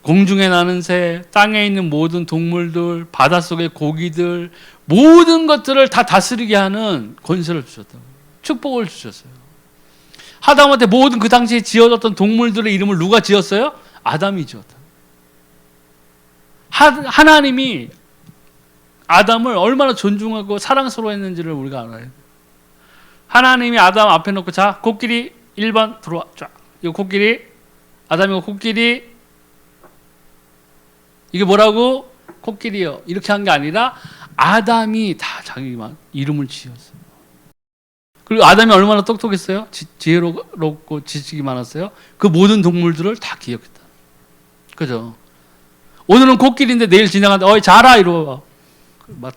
공중에 나는 새, 땅에 있는 모든 동물들, 바닷속의 고기들, 모든 것들을 다 다스리게 하는 권세를 주셨다고. 축복을 주셨어요. 아담한테 모든 그 당시에 지어졌던 동물들의 이름을 누가 지었어요? 아담이 지었다. 하나님이 아담을 얼마나 존중하고 사랑스러워했는지를 우리가 알아요. 하나님이 아담 앞에 놓고 자, 코끼리 1번 들어와. 쫙. 이거 코끼리, 아담이고 코끼리. 이게 뭐라고? 코끼리요. 이렇게 한 게 아니라 아담이 다 자기만 이름을 지었어요. 그리고 아담이 얼마나 똑똑했어요? 지혜롭고 지식이 많았어요. 그 모든 동물들을 다 기억했다. 그죠? 오늘은 코끼리인데 내일 지나가는데 어이 자라 이러고 막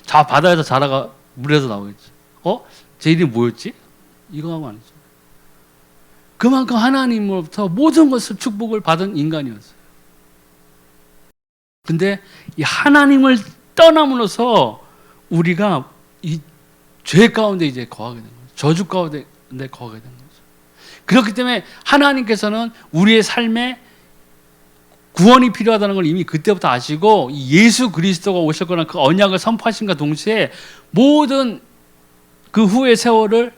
저 바다에서 자라가 물에서 나오겠지. 제 이름이 뭐였지? 이거 하면 아니죠. 그만큼 하나님으로부터 모든 것을 축복을 받은 인간이었어요. 근데 이 하나님을 떠남으로써 우리가 이 죄 가운데 이제 거하게 된 거죠. 저주 가운데 거하게 된 거죠. 그렇기 때문에 하나님께서는 우리의 삶에 구원이 필요하다는 걸 이미 그때부터 아시고 예수 그리스도가 오실 거라는 그 언약을 선포하신과 동시에 모든 그 후의 세월을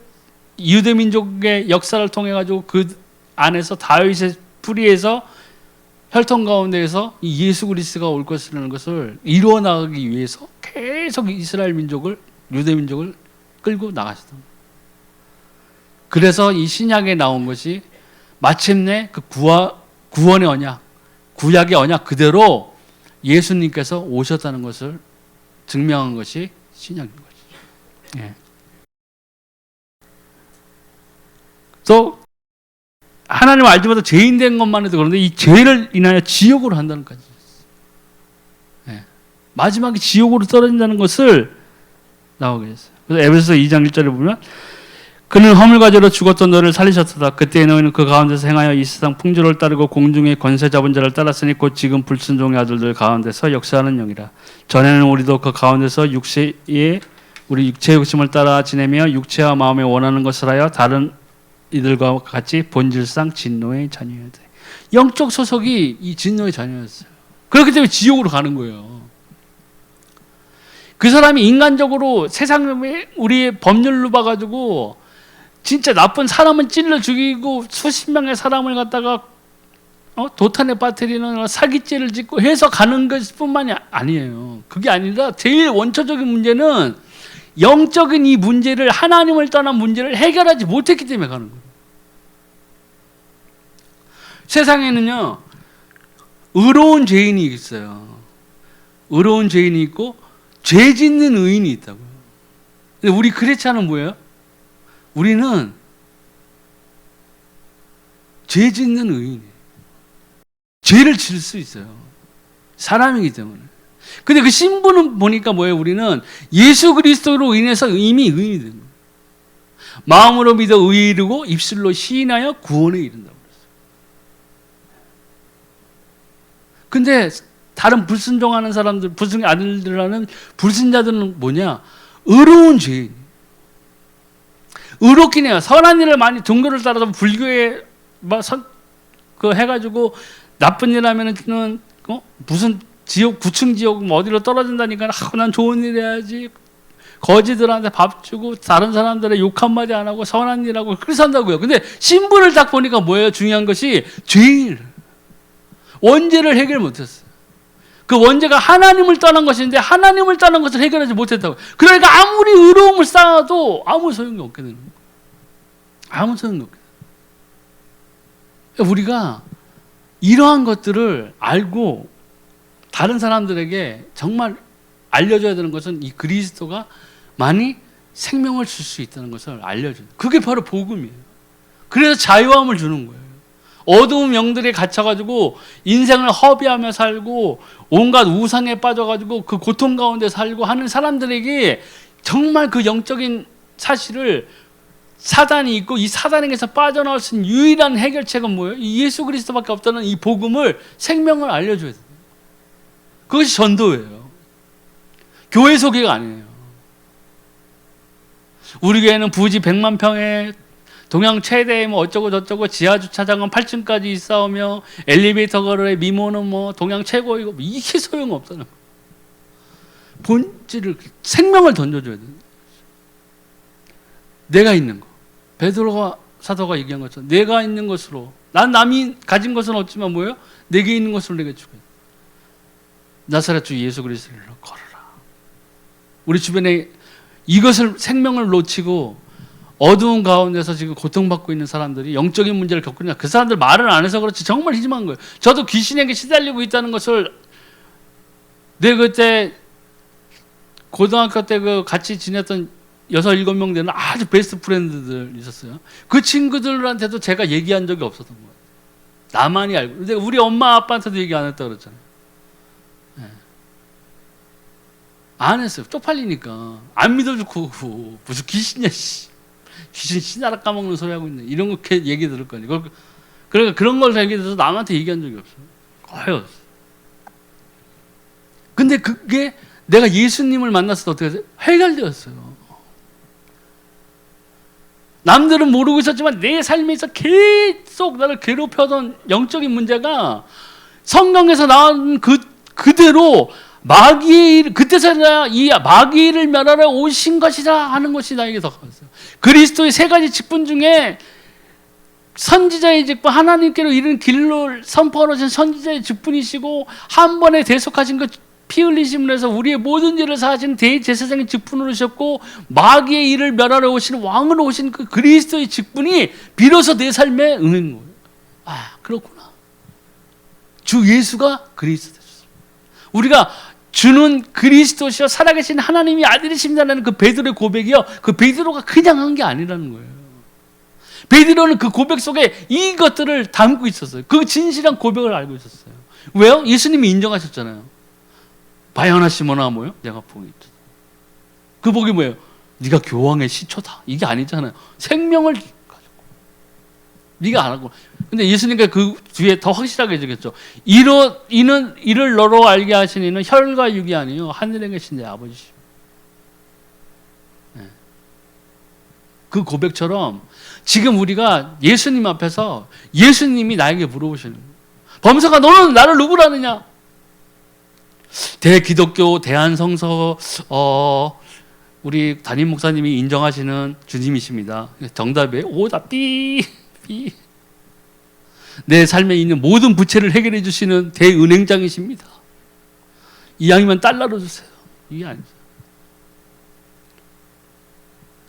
유대 민족의 역사를 통해 가지고 그 안에서 다윗의 뿌리에서 혈통 가운데에서 이 예수 그리스도가 올 것이라는 것을 이루어 나가기 위해서 계속 이스라엘 민족을 유대 민족을 끌고 나가시던 거예요. 그래서 이 신약에 나온 것이 마침내 그 구원의 언약, 구약의 언약 그대로 예수님께서 오셨다는 것을 증명한 것이 신약인 거죠. 예. 또 하나님을 알지 못하고 죄인 된 것만 해도 그런데 이 죄를 인하여 지옥으로 한다는 것까지. 예. 마지막에 지옥으로 떨어진다는 것을 나오게 했어요. 그래서 에베소서 2장 1절에 보면 그는 허물과 죄로 죽었던 너를 살리셨도다. 그때 너희는 그 가운데서 행하여 이 세상 풍조를 따르고 공중의 권세 잡은 자를 따랐으니 곧 지금 불순종의 아들들 가운데서 역사하는 영이라. 전에는 우리도 그 가운데서 우리 육체의 욕심을 따라 지내며 육체와 마음에 원하는 것을 하여 다른 이들과 같이 본질상 진노의 자녀였다. 영적 소속이 이 진노의 자녀였어요. 그렇기 때문에 지옥으로 가는 거예요. 그 사람이 인간적으로 세상에 우리의 법률로 봐가지고 진짜 나쁜 사람은 찔러 죽이고 수십 명의 사람을 갖다가 도탄에 빠뜨리는 사기죄를 짓고 해서 가는 것뿐만이 아니에요. 그게 아니라 제일 원초적인 문제는 영적인 이 문제를 하나님을 떠난 문제를 해결하지 못했기 때문에 가는 거예요. 세상에는요 의로운 죄인이 있어요. 의로운 죄인이 있고 죄 짓는 의인이 있다고요. 근데 우리 크리스찬은 뭐예요? 우리는 죄 짓는 의인이에요. 죄를 질 수 있어요. 사람이기 때문에. 근데 그 신분은 보니까 뭐예요? 우리는 예수 그리스도로 인해서 이미 의인이 된 거예요. 마음으로 믿어 의에 이르고 입술로 시인하여 구원에 이른다고 그랬어요. 근데 다른 불순종하는 사람들, 불순 아들들하는 불신자들은 뭐냐? 의로운 죄인. 의롭긴 해요. 선한 일을 많이 종교를 따라서 불교에 그 해가지고 나쁜 일 하면은 무슨 지옥 9층 지옥 뭐 어디로 떨어진다니까 난 좋은 일 해야지. 거지들한테 밥 주고 다른 사람들의 욕 한마디 안 하고 선한 일 하고 그렇게 산다고요. 근데 신분을 딱 보니까 뭐예요? 중요한 것이 죄인. 원죄를 해결 못했어요. 그 원죄가 하나님을 떠난 것인데 하나님을 떠난 것을 해결하지 못했다고. 그러니까 아무리 의로움을 쌓아도 아무 소용이 없게 되는 거예요. 아무 소용이 없게 돼요. 우리가 이러한 것들을 알고 다른 사람들에게 정말 알려줘야 되는 것은 이 그리스도가 많이 생명을 줄 수 있다는 것을 알려줘요. 그게 바로 복음이에요. 그래서 자유함을 주는 거예요. 어두운 영들에 갇혀가지고 인생을 허비하며 살고 온갖 우상에 빠져가지고 그 고통 가운데 살고 하는 사람들에게 정말 그 영적인 사실을 사단이 있고 이 사단에게서 빠져나올 수 있는 유일한 해결책은 뭐예요? 이 예수 그리스도밖에 없다는 이 복음을 생명을 알려줘야 돼요. 그것이 전도예요. 교회 소개가 아니에요. 우리 교회는 부지 100만 평에 동양 최대 뭐 어쩌고 저쩌고 지하 주차장은 8층까지 있사오며 엘리베이터 거래 미모는 뭐 동양 최고이고 이게 소용없다는 거예요. 본질을 생명을 던져줘야 돼요. 내가 있는 거. 베드로가 사도가 얘기한 것처럼 내가 있는 것으로 난 남이 가진 것은 없지만 뭐예요? 내게 있는 것으로 내게 주고 나사렛 주 예수 그리스도를 걸어라. 우리 주변에 이것을 생명을 놓치고 어두운 가운데서 지금 고통받고 있는 사람들이 영적인 문제를 겪고 있냐. 그 사람들 말을 안 해서 그렇지 정말 희심한 거예요. 저도 귀신에게 시달리고 있다는 것을 내 그때 고등학교 때 그 같이 지냈던 6, 7명 되는 아주 베스트 프렌드들 있었어요. 그 친구들한테도 제가 얘기한 적이 없었던 거예요. 나만이 알고. 근데 우리 엄마 아빠한테도 얘기 안 했다 그랬잖아요. 네. 안 했어요. 쪽팔리니까. 안 믿어주고 무슨 귀신이야 씨. 귀신 씨나라 까먹는 소리 하고 있네. 이런 거 얘기 들을 거니. 그러니까 그런 걸 얘기 들어서 남한테 얘기한 적이 없어요. 거의 없어요. 근데 그게 내가 예수님을 만났을 때 어떻게 됐어요? 해결되었어요. 남들은 모르고 있었지만 내 삶에서 계속 나를 괴롭혀던 영적인 문제가 성경에서 나온 그대로 마귀의 일, 그때서야 이 마귀의 일을 멸하러 오신 것이다 하는 것이 나에게 더 가졌어요. 그리스도의 세 가지 직분 중에 선지자의 직분, 하나님께로 이르는 길로 선포하러 오신 선지자의 직분이시고 한 번에 대속하신 것 피 흘리심으로 해서 우리의 모든 죄를 사하신 대제사장의 직분으로 오셨고 마귀의 일을 멸하러 오신 왕으로 오신 그 그리스도의 직분이 비로소 내 삶에 응한 거예요. 아, 그렇구나. 주 예수가 그리스도 되셨습니다. 우리가 주는 그리스도시여 살아계신 하나님이 아들이십니다라는 그 베드로의 고백이요. 그 베드로가 그냥 한 게 아니라는 거예요. 베드로는 그 고백 속에 이것들을 담고 있었어요. 그 진실한 고백을 알고 있었어요. 왜요? 예수님이 인정하셨잖아요. 바야나 시몬아 뭐요? 내가 복이 있다. 그 복이 뭐예요? 네가 교황의 시초다. 이게 아니잖아요. 생명을 가지고 네가 안 하고. 근데 예수님께서 그 뒤에 더 확실하게 해주겠죠. 이를 너로 알게 하신 이는 혈과 육이 아니요 하늘에 계신 내 아버지십니다. 네. 그 고백처럼 지금 우리가 예수님 앞에서 예수님이 나에게 물어보시는 거예요. 범사가 너는 나를 누구로 아느냐? 대기독교 대한성서 우리 담임 목사님이 인정하시는 주님이십니다. 정답이에요. 오답 삐. 내 삶에 있는 모든 부채를 해결해 주시는 대은행장이십니다. 이왕이면 달러로 주세요. 이게 아니죠.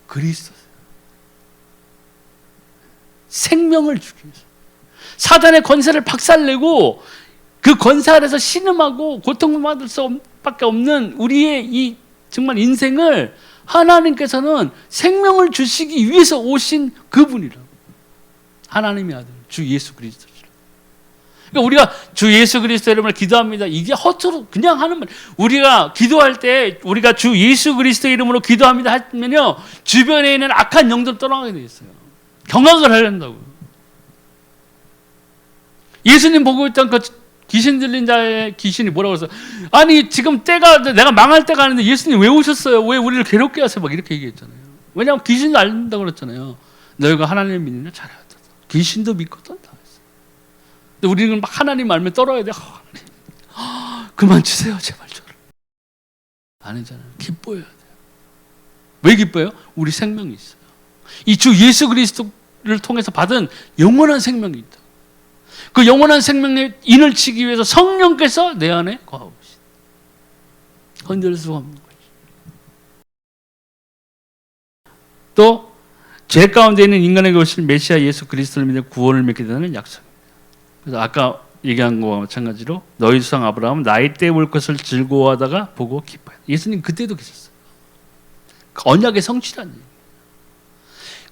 그리스도 생명을 주기 위해서 사단의 권세를 박살내고 그 권세 아래서 신음하고 고통받을 수밖에 없는 우리의 이 정말 인생을 하나님께서는 생명을 주시기 위해서 오신 그분이라고. 하나님의 아들 주 예수 그리스도시라. 그러니까 우리가 주 예수 그리스도 이름을 기도합니다. 이게 허투루 그냥 하는 말. 우리가 기도할 때 우리가 주 예수 그리스도 이름으로 기도합니다 하면요 주변에 있는 악한 영들 떠나게 돼 있어요. 경악을 하려고. 예수님 보고 있던 그 귀신 들린 자의 귀신이 뭐라고 해서 아니 지금 때가 내가 망할 때가 아닌데 예수님 왜 오셨어요? 왜 우리를 괴롭게 하세요? 막 이렇게 얘기했잖아요. 왜냐하면 귀신도 앓는다고 그랬잖아요. 너희가 하나님을 믿느냐 잘하였다. 귀신도 믿거든 다 했어. 근데 우리는 막 하나님 알면 떨어야 돼. 그만 주세요 제발 저를. 아니잖아요. 기뻐해야 돼요. 왜 기뻐요? 우리 생명이 있어요. 이 주 예수 그리스도를 통해서 받은 영원한 생명이 있다. 그 영원한 생명의 인을 치기 위해서 성령께서 내 안에 거하고 계시다. 흔들 수가 없는 거죠. 또 죄 가운데 있는 인간에게 오실 메시아 예수 그리스도를 믿어 구원을 믿게 되는 약속입니다. 그래서 아까 얘기한 거와 마찬가지로 너희 조상 아브라함은 나이 때 올 것을 즐거워하다가 보고 기뻐해. 예수님 그때도 계셨어요. 그 언약의 성취라는 얘기예요.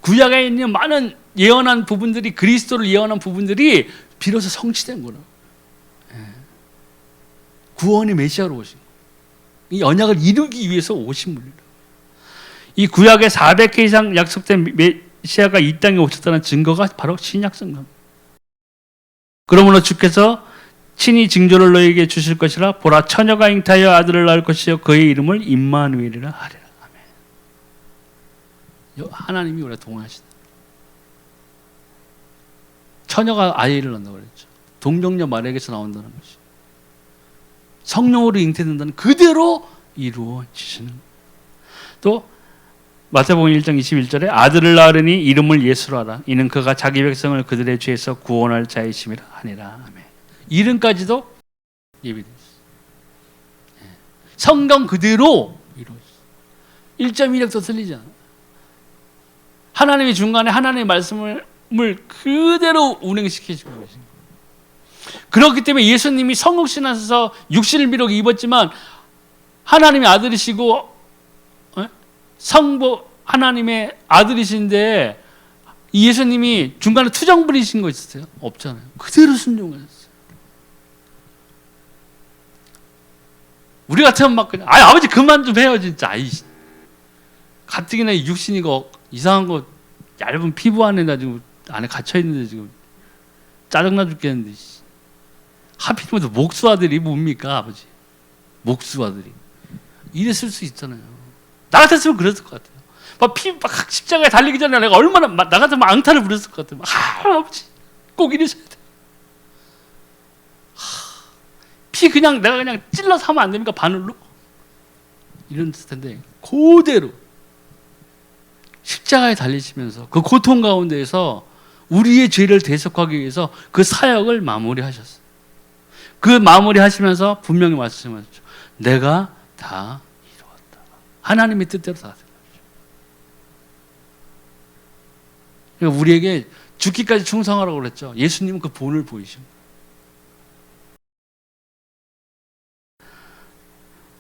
구약에 있는 많은 예언한 부분들이 그리스도를 예언한 부분들이 비로소 성취된 거라고. 구원의 메시아로 오신 거예요. 이 언약을 이루기 위해서 오신 분이라고. 이 구약에 400개 이상 약속된 메시아가 이 땅에 오셨다는 증거가 바로 신약 성경입니다. 그러므로 주께서 친히 징조를 너희에게 주실 것이라 보라 처녀가 잉타하여 아들을 낳을 것이요 그의 이름을 임마누엘이라 하리라. 아멘. 하나님이 우리가 동행하시다. 처녀가 아이를 낳는다고 그랬죠. 동정녀 마리아에게서 나온다는 것이 성령으로 잉태된다는 그대로 이루어지시는 거예요. 또 마태복음 1장 21절에 아들을 낳으리니 이름을 예수로 하라. 이는 그가 자기 백성을 그들의 죄에서 구원할 자이심이라 하니라. 아멘. 이름까지도 예비되어 있어요. 성경 그대로 이루어졌어요. 1.1획도 틀리지 않아요. 하나님이 중간에 하나님의 말씀을 그대로 운행시켜주고 계신 거예요. 그렇기 때문에 예수님이 성육신하셔서 육신을 비록 입었지만 하나님의 아들이시고 성부 하나님의 아들이신데 예수님이 중간에 투정 부리신 거 있었어요? 없잖아요. 그대로 순종하셨어요. 우리 같으면 막 그냥 아버지 그만 좀 해요 진짜. 가뜩이나 육신이고 이상한 거 얇은 피부 안에다 지금 안에 갇혀 있는데 지금 짜증나 죽겠는데 하필이면 목수 아들이 뭡니까 아버지? 목수 아들이 이랬을 수 있잖아요. 나 같았으면 그랬을 것 같아요. 막 십자가에 달리기 전에 내가 얼마나 나 같으면 앙탈을 부렸을 것 같아요. 아버지 꼭 이러셔야 돼. 피 그냥 내가 그냥 찔러서 하면 안 됩니까? 바늘로? 이런 텐데 그대로 십자가에 달리시면서 그 고통 가운데에서 우리의 죄를 대속하기 위해서 그 사역을 마무리하셨어요. 그 마무리하시면서 분명히 말씀하셨죠. 내가 다 이루었다. 하나님의 뜻대로 다 된 거죠. 그러니까 우리에게 죽기까지 충성하라고 그랬죠. 예수님은 그 본을 보이신 거예요.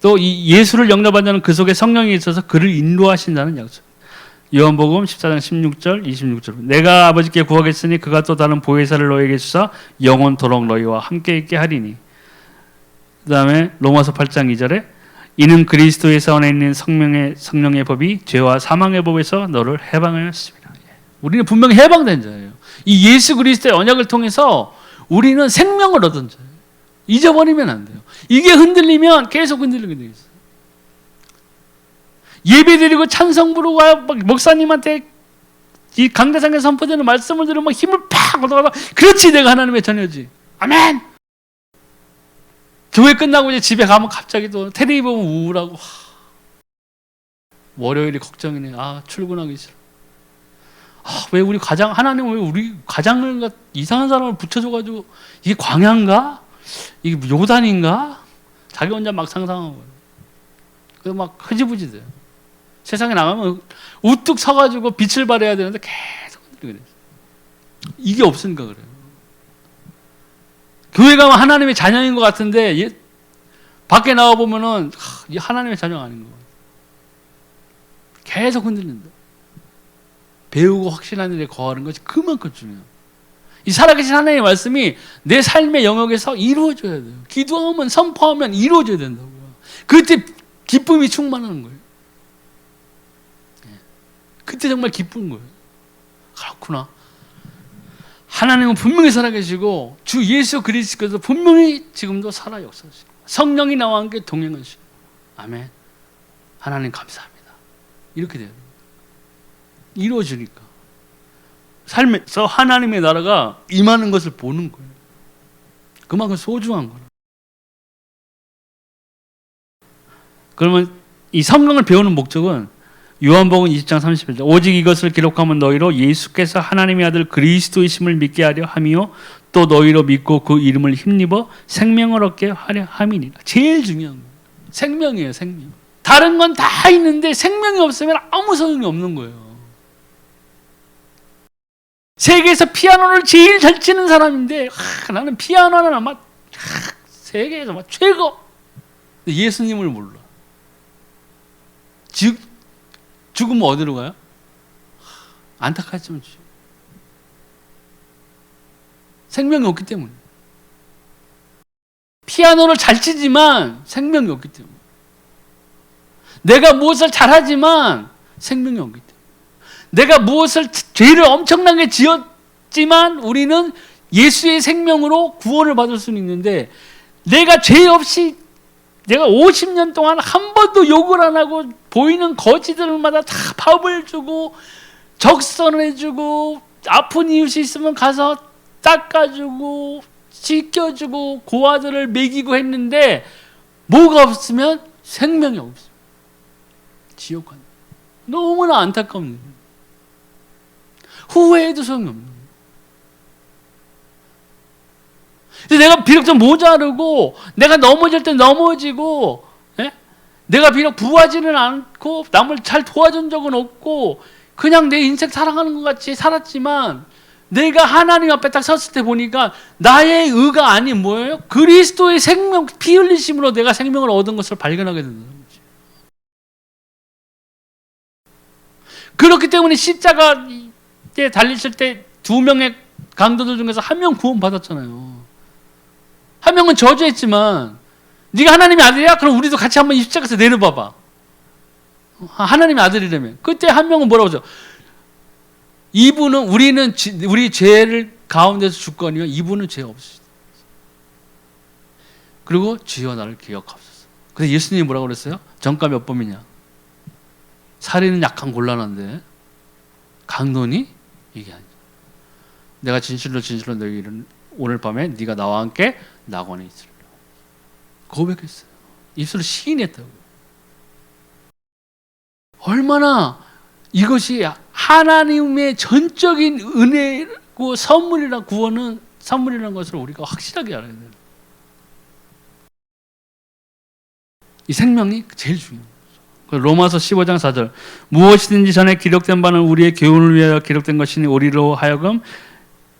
또 이 예수를 영접하자는 그 속에 성령이 있어서 그를 인도하신다는 약속. 요한복음 14장 16절 26절 내가 아버지께 구하겠으니 그가 또 다른 보혜사를 너에게 주사 영원토록 너희와 함께 있게 하리니. 그 다음에 로마서 8장 2절에 이는 그리스도에서 안에 있는 성령의 법이 죄와 사망의 법에서 너를 해방하였습니다. 우리는 분명히 해방된 자예요. 이 예수 그리스도의 언약을 통해서 우리는 생명을 얻은 자예요. 잊어버리면 안 돼요. 이게 흔들리면 계속 흔들리게 돼 있어요. 예배드리고 찬송 부르고 목사님한테 이 강대상에 선포되는 말씀을 들으면 힘을 팍 얻어가서 그렇지 내가 하나님의 자녀지. 아멘. 교회 끝나고 이제 집에 가면 갑자기 또 텔레비 보면 우울하고 월요일이 걱정이네. 출근하기 싫어. 왜 우리 가장 하나님 왜 우리 가장을 이상한 사람을 붙여줘가지고 이게 광야인가? 이게 요단인가? 자기 혼자 막 상상하고 그 막 흐지부지 돼요. 세상에 나가면 우뚝 서가지고 빛을 발해야 되는데 계속 흔들리게 돼요. 이게 없으니까 그래요. 교회 가면 하나님의 자녀인 것 같은데 밖에 나와 보면은 하나님의 자녀가 아닌 것 같아요. 계속 흔들린다. 배우고 확신하는 일에 거하는 것이 그만큼 중요해요. 이 살아계신 하나님의 말씀이 내 삶의 영역에서 이루어져야 돼요. 기도하면 선포하면 이루어져야 된다고요. 그때 기쁨이 충만하는 거예요. 그때 정말 기쁜 거예요. 그렇구나. 하나님은 분명히 살아계시고 주 예수 그리스도께서 분명히 지금도 살아 역사하시고 성령이 나와 함께 동행하시고 아멘. 하나님 감사합니다. 이렇게 돼요. 이루어지니까 삶에서 하나님의 나라가 임하는 것을 보는 거예요. 그만큼 소중한 거예요. 그러면 이 성경을 배우는 목적은 요한복음 20장 31절 오직 이것을 기록하면 너희로 예수께서 하나님의 아들 그리스도이심을 믿게 하려 함이요 또 너희로 믿고 그 이름을 힘입어 생명을 얻게 하려 함이니라. 제일 중요한 거예요. 생명이에요. 생명. 다른 건 다 있는데 생명이 없으면 아무 소용이 없는 거예요. 세계에서 피아노를 제일 잘 치는 사람인데 나는 피아노는 아마 세계에서 막 최고. 예수님을 몰라. 죽으면 어디로 가요? 안타깝지만 생명이 없기 때문에. 피아노를 잘 치지만 생명이 없기 때문에. 내가 무엇을 잘하지만 생명이 없기 때문에. 내가 무엇을 죄를 엄청나게 지었지만 우리는 예수의 생명으로 구원을 받을 수는 있는데 내가 죄 없이 내가 50년 동안 한 번도 욕을 안 하고 보이는 거지들마다 다 밥을 주고 적선해주고 아픈 이웃이 있으면 가서 닦아주고 씻겨주고 고아들을 먹이고 했는데 뭐가 없으면 생명이 없어요. 지옥 간다. 너무나 안타까운 일이에요. 후회해도 소용이 없는 거예요. 내가 비록 좀 모자르고 내가 넘어질 때 넘어지고 내가 비록 부하지는 않고 남을 잘 도와준 적은 없고 그냥 내 인생 살아가는 것 같이 살았지만 내가 하나님 앞에 딱 섰을 때 보니까 나의 의가 아닌 뭐예요? 그리스도의 생명, 피 흘리심으로 내가 생명을 얻은 것을 발견하게 된다는 거지. 그렇기 때문에 십자가에 달리실 때 2명의 강도들 중에서 1명 구원 받았잖아요. 1명은 저주했지만 네가 하나님의 아들이야? 그럼 우리도 같이 한번 십자가에서 내려봐봐. 하나님의 아들이라면. 그때 1명은 뭐라고 하죠? 이분은 우리 죄를 가운데서 죽거니와 이분은 죄 없으시다. 그리고 주여 나를 기억하옵소서. 그래서 예수님이 뭐라고 그랬어요? 정가 몇 범이냐? 살인은 약한 곤란한데 강도니 이게 아니죠. 내가 진실로 너희를 오늘 밤에 네가 나와 함께 낙원에 있으리라. 고백했어요. 입술로 시인했다고요. 얼마나 이것이 하나님의 전적인 은혜고 선물이란 구원은 선물이라는 것을 우리가 확실하게 알아야 돼요. 이 생명이 제일 중요해요. 로마서 15장 4절 무엇이든지 전에 기록된 바는 우리의 교훈을 위하여 기록된 것이니 우리로 하여금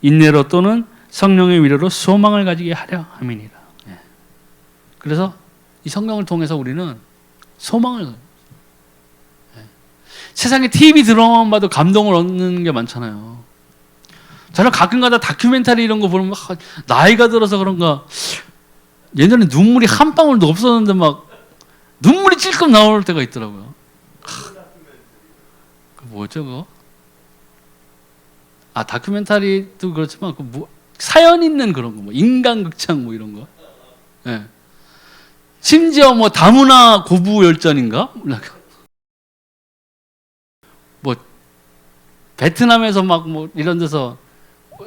인내로 또는 성령의 위로로 소망을 가지게 하려 함이니라. 그래서 이 성경을 통해서 우리는 소망을 세상에 TV 드라마만 봐도 감동을 얻는 게 많잖아요. 저는 가끔가다 다큐멘터리 이런 거 보면 나이가 들어서 그런가 예전에 눈물이 한 방울도 없었는데 막 눈물이 찔끔 나올 때가 있더라고요. 그 뭐죠 그거? 다큐멘터리도 그렇지만 그 뭐 사연 있는 그런 거, 뭐 인간극장 뭐 이런 거. 네. 심지어 뭐 다문화 고부 열전인가? 뭐 베트남에서 막 뭐 이런 데서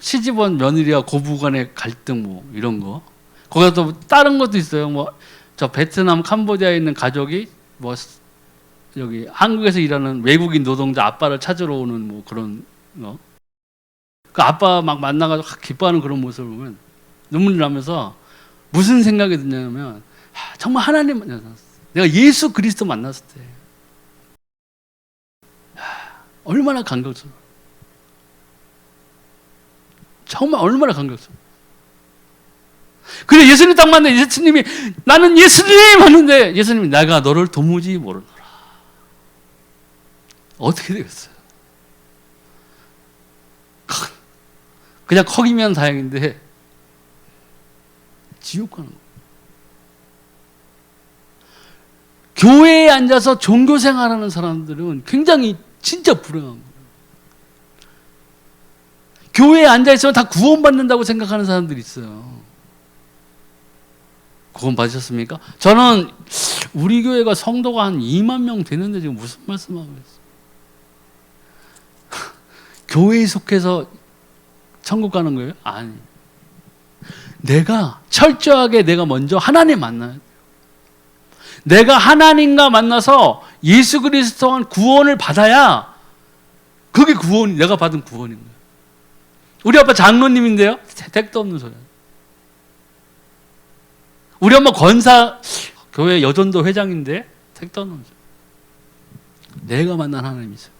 시집온 며느리와 고부 간의 갈등 뭐 이런 거. 거기다 또 다른 것도 있어요. 뭐 저 베트남 캄보디아에 있는 가족이 뭐 여기 한국에서 일하는 외국인 노동자 아빠를 찾으러 오는 뭐 그런 거. 그 아빠 막 만나가지고 기뻐하는 그런 모습을 보면 눈물이 나면서 무슨 생각이 드냐면 정말 하나님 만났어. 내가 예수 그리스도 만났을 때 얼마나 감격스러워. 정말 얼마나 감격스러워. 그래 예수님 딱 만나 예수님이 나는 예수님 하는데 예수님이 내가 너를 도무지 모르노라. 어떻게 되겠어요? 그냥 커기면 다행인데 지옥 가는 거예요. 교회에 앉아서 종교 생활하는 사람들은 굉장히 진짜 불행한 거예요. 교회에 앉아있으면 다 구원받는다고 생각하는 사람들이 있어요. 구원 받으셨습니까? 저는 우리 교회가 성도가 한 2만 명 되는데 지금 무슨 말씀하고 있어요? 교회에 속해서 천국 가는 거예요? 아니. 내가 철저하게 내가 먼저 하나님 만나야 돼요. 내가 하나님과 만나서 예수 그리스도 한 구원을 받아야 그게 구원이, 내가 받은 구원인 거예요. 우리 아빠 장로님인데요? 택도 없는 소리야. 우리 엄마 권사 교회 여전도 회장인데 택도 없는 소리야. 내가 만난 하나님이 있어요.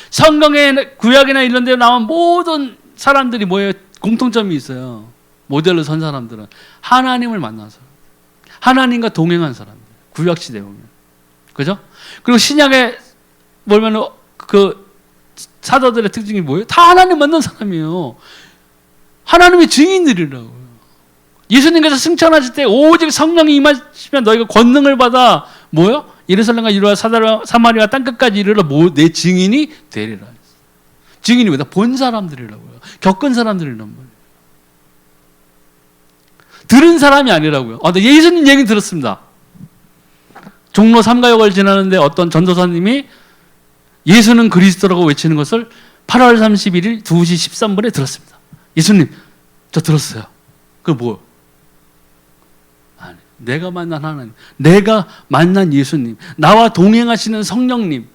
성경에 구약이나 이런 데 나온 모든 사람들이 뭐예요? 공통점이 있어요. 모델로 선 사람들은 하나님을 만나서 하나님과 동행한 사람들. 구약시대에 보면. 그죠? 그리고 신약에 보면 그 사도들의 특징이 뭐예요? 다 하나님 만난 사람이에요. 하나님의 증인들이라고요. 예수님께서 승천하실 때 오직 성령이 임하시면 너희가 권능을 받아 뭐요? 예루살렘과 유다 사마리아 땅끝까지 이르러 내 증인이 되리라. 증인이 뭐다? 본 사람들이라고요. 겪은 사람들이란 말이에요. 들은 사람이 아니라고요. 예수님 얘기 들었습니다. 종로 3가역을 지나는데 어떤 전도사님이 예수는 그리스도라고 외치는 것을 8월 31일 2시 13분에 들었습니다. 예수님, 저 들었어요. 그게 뭐예요? 아니, 내가 만난 하나님, 내가 만난 예수님, 나와 동행하시는 성령님,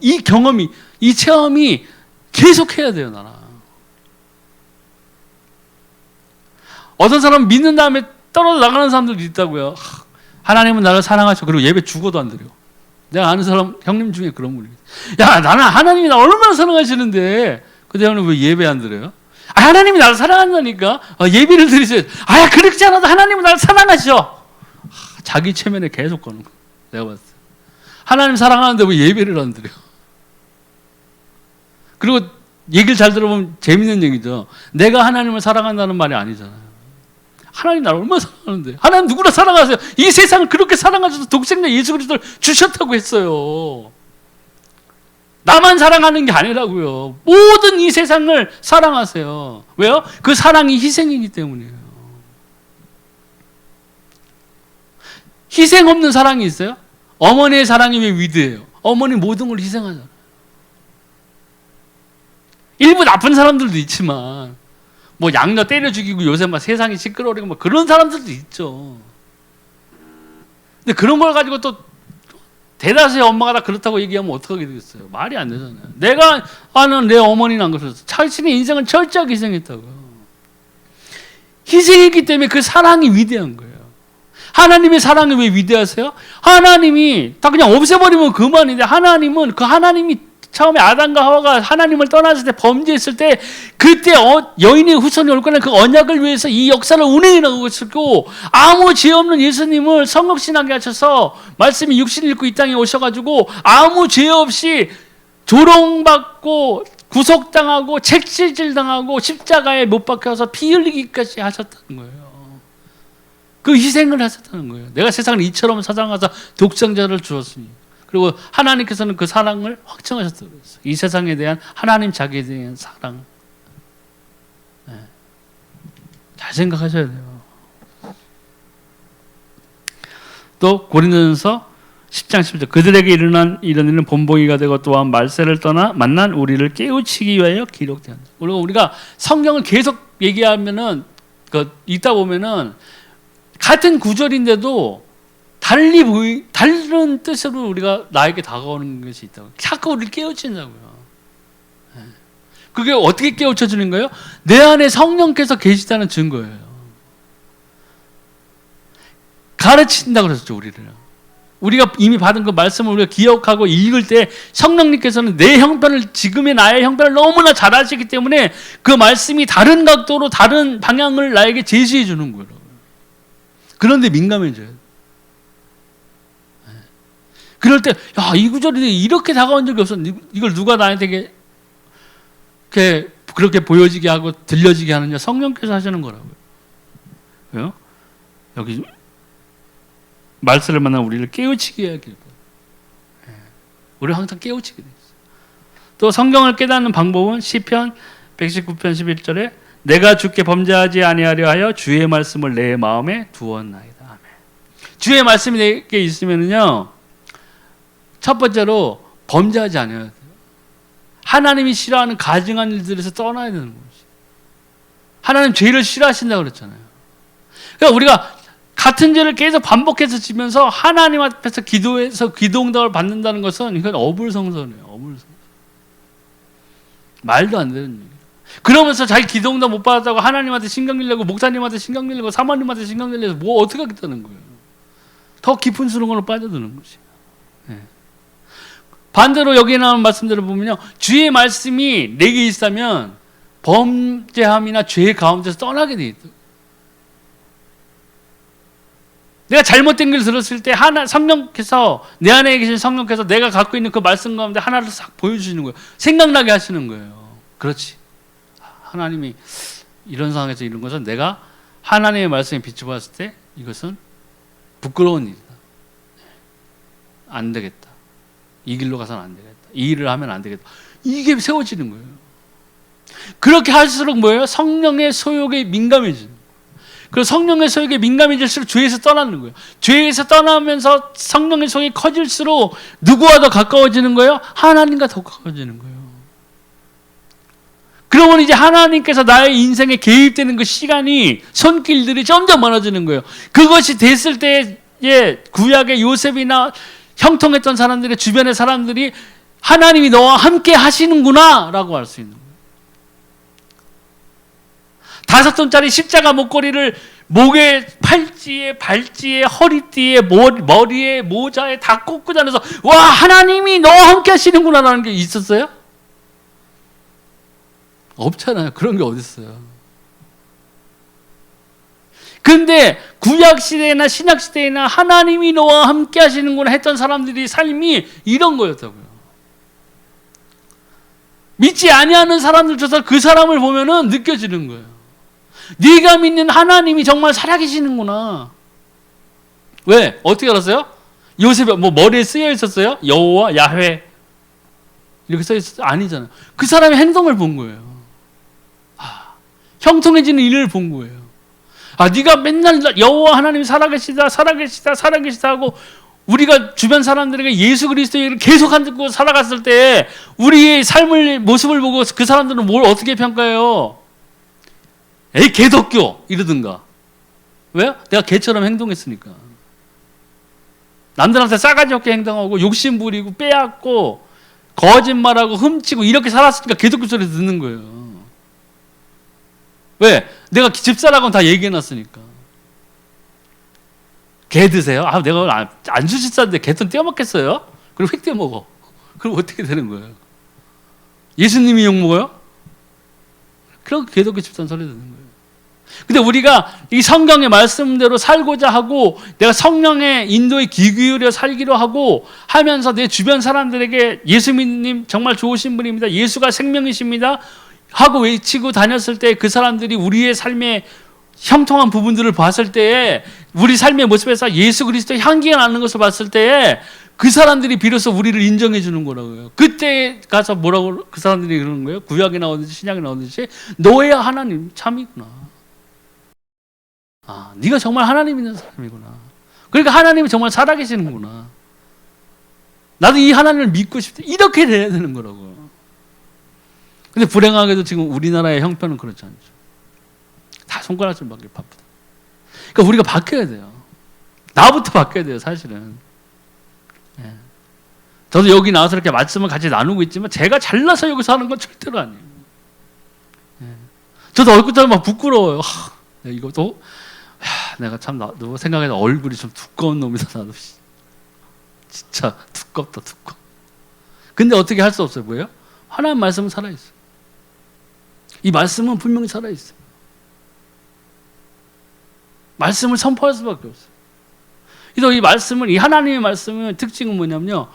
이 경험이, 이 체험이 계속해야 돼요, 나랑. 어떤 사람은 믿는 다음에 떨어져 나가는 사람들도 있다고요. 하나님은 나를 사랑하셔. 그리고 예배 죽어도 안 드려. 내가 아는 사람, 형님 중에 그런 분이 있어요. 야, 나는 하나님이 나 얼마나 사랑하시는데 근데 형님 왜 예배 안 드려요? 하나님이 나를 사랑한다니까. 예배를 드리세요. 그렇지 않아도 하나님은 나를 사랑하셔. 자기 체면에 계속 거는 거야. 내가 봤을 때. 하나님 사랑하는데 왜 예배를 안 드려? 그리고 얘기를 잘 들어보면 재밌는 얘기죠. 내가 하나님을 사랑한다는 말이 아니잖아요. 하나님 나를 얼마나 사랑하는데. 하나님 누구나 사랑하세요. 이 세상을 그렇게 사랑하셔서 독생자 예수 그리스도를 주셨다고 했어요. 나만 사랑하는 게 아니라고요. 모든 이 세상을 사랑하세요. 왜요? 그 사랑이 희생이기 때문이에요. 희생 없는 사랑이 있어요? 어머니의 사랑이 왜 위대해요? 어머니 모든 걸 희생하잖아요. 일부 나쁜 사람들도 있지만 뭐 양녀 때려 죽이고 요새 막 세상이 시끄러우니까 뭐 그런 사람들도 있죠. 근데 그런 걸 가지고 또 대다수의 엄마가 다 그렇다고 얘기하면 어떡하게 되겠어요? 말이 안 되잖아요. 내가 아는 내 어머니는 안 그랬어요. 자신의 인생을 철저하게 희생했다고요. 희생했기 때문에 그 사랑이 위대한 거예요. 하나님의 사랑이 왜 위대하세요? 하나님이 다 그냥 없애버리면 그만인데 하나님은 그 하나님이 처음에 아담과 하와가 하나님을 떠났을 때 범죄했을 때 그때 여인의 후손이 올 거는 그 언약을 위해서 이 역사를 운행해 나가고 있었고 아무 죄 없는 예수님을 성육신하게 하셔서 말씀이 육신을 입고 이 땅에 오셔가지고 아무 죄 없이 조롱받고 구속당하고 책질질당하고 십자가에 못 박혀서 피 흘리기까지 하셨다는 거예요. 그 희생을 하셨다는 거예요. 내가 세상을 이처럼 사랑하사 독생자를 주었으니 그리고 하나님께서는 그 사랑을 확증하셨다고 그랬어요. 이 세상에 대한 하나님 자기에 대한 사랑. 네. 잘 생각하셔야 돼요. 또 고린도전서 10장 10절 그들에게 일어난 이런 일은 본보기가 되고 또한 말세를 떠나 만난 우리를 깨우치기 위하여 기록되었다. 우리가 성경을 계속 얘기하면은 읽다 보면은 같은 구절인데도 다른 뜻으로 우리가 나에게 다가오는 것이 있다고. 자꾸 우리를 깨우친다고요. 그게 어떻게 깨우쳐주는 거예요? 내 안에 성령께서 계시다는 증거예요. 가르친다고 그랬죠, 우리를. 우리가 이미 받은 그 말씀을 우리가 기억하고 읽을 때 성령님께서는 내 형편을, 지금의 나의 형편을 너무나 잘 아시기 때문에 그 말씀이 다른 각도로 다른 방향을 나에게 제시해 주는 거예요. 그런데 민감해져요. 그럴 때, 야, 이 구절이 이렇게 다가온 적이 없어. 이걸 누가 나한테 그렇게 보여지게 하고 들려지게 하느냐? 성령께서 하시는 거라고요. 왜요? 여기 말씀을 만나 우리를 깨우치게 하길 바라요. 우리를 항상 깨우치게 돼 있어요. 또 성경을 깨닫는 방법은 시편 119편 11절에 내가 주께 범죄하지 아니하려 하여 주의 말씀을 내 마음에 두었나이다. 아멘. 주의 말씀이 내게 있으면은요, 첫 번째로 범죄하지 않아야 돼요. 하나님이 싫어하는 가증한 일들에서 떠나야 되는 거지. 하나님 죄를 싫어하신다고 그랬잖아요. 그러니까 우리가 같은 죄를 계속 반복해서 지면서 하나님 앞에서 기도해서 기도응답을 받는다는 것은 이건 어불성설이에요. 어불성설. 말도 안 되는 얘기예요. 그러면서 자기 기도응답 못 받았다고 하나님한테 신경질 내고 목사님한테 신경질 내고 사모님한테 신경질 내서 뭐 어떻게 하겠다는 거예요. 더 깊은 수렁으로 빠져드는 거지. 네. 반대로 여기에 나오는 말씀들을 보면요, 주의 말씀이 내게 있다면 범죄함이나 죄 가운데서 떠나게 돼 있다. 내가 잘못된 걸 들었을 때 성령께서, 내 안에 계신 성령께서 내가 갖고 있는 그 말씀 가운데 하나를 싹 보여주시는 거예요. 생각나게 하시는 거예요. 그렇지. 하나님이 이런 상황에서 이런 것은 내가 하나님의 말씀에 비춰봤을 때 이것은 부끄러운 일이다. 안 되겠다. 이 길로 가서는 안 되겠다. 이 일을 하면 안 되겠다. 이게 세워지는 거예요. 그렇게 할수록 뭐예요? 성령의 소욕에 민감해지는 거예요. 그리고 성령의 소욕에 민감해질수록 죄에서 떠나는 거예요. 죄에서 떠나면서 성령의 소욕이 커질수록 누구와 더 가까워지는 거예요? 하나님과 더 가까워지는 거예요. 그러면 이제 하나님께서 나의 인생에 개입되는 그 시간이, 손길들이 점점 많아지는 거예요. 그것이 됐을 때 구약의 요셉이나 형통했던 사람들의 주변의 사람들이 하나님이 너와 함께 하시는구나 라고 할 수 있는 거예요. 5톤짜리 십자가 목걸이를 목에, 팔찌에, 발찌에, 허리띠에, 머리에, 모자에 다 꽂고 다녀서 와, 하나님이 너와 함께 하시는구나 라는 게 있었어요? 없잖아요. 그런 게 어디 있어요. 근데 구약시대나 신약시대나 하나님이 너와 함께 하시는구나 했던 사람들이 삶이 이런 거였다고요. 믿지 아니하는 사람들조차 그 사람을 보면은 느껴지는 거예요. 네가 믿는 하나님이 정말 살아계시는구나. 왜? 어떻게 알았어요? 요셉이 뭐 머리에 쓰여 있었어요? 여호와, 야훼 이렇게 써 있었어요? 아니잖아요. 그 사람의 행동을 본 거예요. 형통해지는 일을 본 거예요. 네가 맨날 여호와 하나님이 살아계시다, 살아계시다, 살아계시다 하고 우리가 주변 사람들에게 예수 그리스도의 얘기를 계속 듣고 살아갔을 때 우리의 삶을, 모습을 보고 그 사람들은 뭘 어떻게 평가해요? 에이, 개덕교 이러든가. 왜요? 내가 개처럼 행동했으니까. 남들한테 싸가지 없게 행동하고 욕심 부리고 빼앗고 거짓말하고 훔치고 이렇게 살았으니까 개덕교 소리 듣는 거예요. 왜? 내가 집사라고는 다 얘기해놨으니까. 개 드세요? 내가 안주 집사인데 개돈 떼어먹겠어요? 그리고 획 떼어먹어. 그럼 어떻게 되는 거예요? 예수님이 욕먹어요? 그럼 개덕교 집사는 소리 듣는 거예요. 근데 우리가 이 성경의 말씀대로 살고자 하고 내가 성령의 인도에 귀 기울여 살기로 하고 하면서 내 주변 사람들에게 예수님 정말 좋으신 분입니다. 예수가 생명이십니다. 하고 외치고 다녔을 때 그 사람들이 우리의 삶의 형통한 부분들을 봤을 때에 우리 삶의 모습에서 예수 그리스도의 향기가 나는 것을 봤을 때에 그 사람들이 비로소 우리를 인정해 주는 거라고요. 그때 가서 뭐라고 그 사람들이 그러는 거예요? 구약에 나오듯이 신약에 나오듯이 너야 하나님 참이구나. 네가 정말 하나님 있는 사람이구나. 그러니까 하나님이 정말 살아계시는구나. 나도 이 하나님을 믿고 싶다. 이렇게 돼야 되는 거라고요. 근데 불행하게도 지금 우리나라의 형편은 그렇지 않죠. 다 손가락질 받기 바쁘다. 그러니까 우리가 바뀌어야 돼요. 나부터 바뀌어야 돼요, 사실은. 예. 저도 여기 나와서 이렇게 말씀을 같이 나누고 있지만 제가 잘나서 여기서 하는 건 절대로 아니에요. 예. 저도 얼굴 때문에 막 부끄러워요. 이것도 내가 참 나도 생각해도 얼굴이 좀 두꺼운 놈이다. 나도 진짜 두껍다, 두꺼워. 근데 어떻게 할 수 없어요. 뭐예요? 하나님 말씀은 살아있어요. 이 말씀은 분명히 살아있어요. 말씀을 선포할 수밖에 없어요. 그래서 이 말씀을, 이 하나님의 말씀의 특징은 뭐냐면요,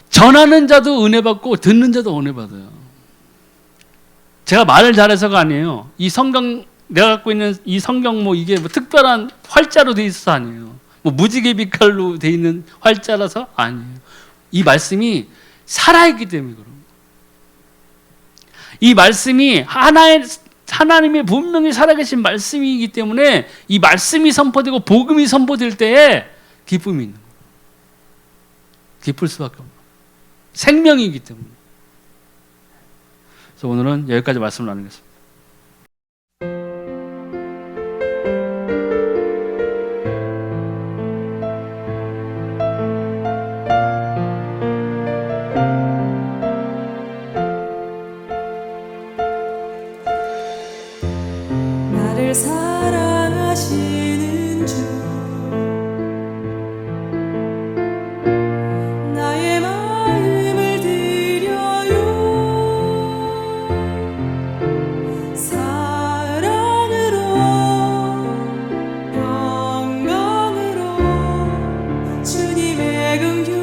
전하는 자도 은혜 받고 듣는 자도 은혜 받아요. 제가 말을 잘해서가 아니에요. 이 성경, 내가 갖고 있는 이 성경 이게 특별한 활자로 돼 있어서 아니에요. 무지개 빛깔로 돼 있는 활자라서 아니에요. 이 말씀이 살아있기 때문에 그런 거예요. 이 말씀이 하나님의 분명히 살아계신 말씀이기 때문에 이 말씀이 선포되고 복음이 선포될 때에 기쁨이 있는 거예요. 기쁠 수밖에 없는 거예요. 생명이기 때문에. 그래서 오늘은 여기까지 말씀을 나누겠습니다. 나를 사랑하시는 주 나의 마음을 드려요 사랑으로 영광으로 주님의 긍휼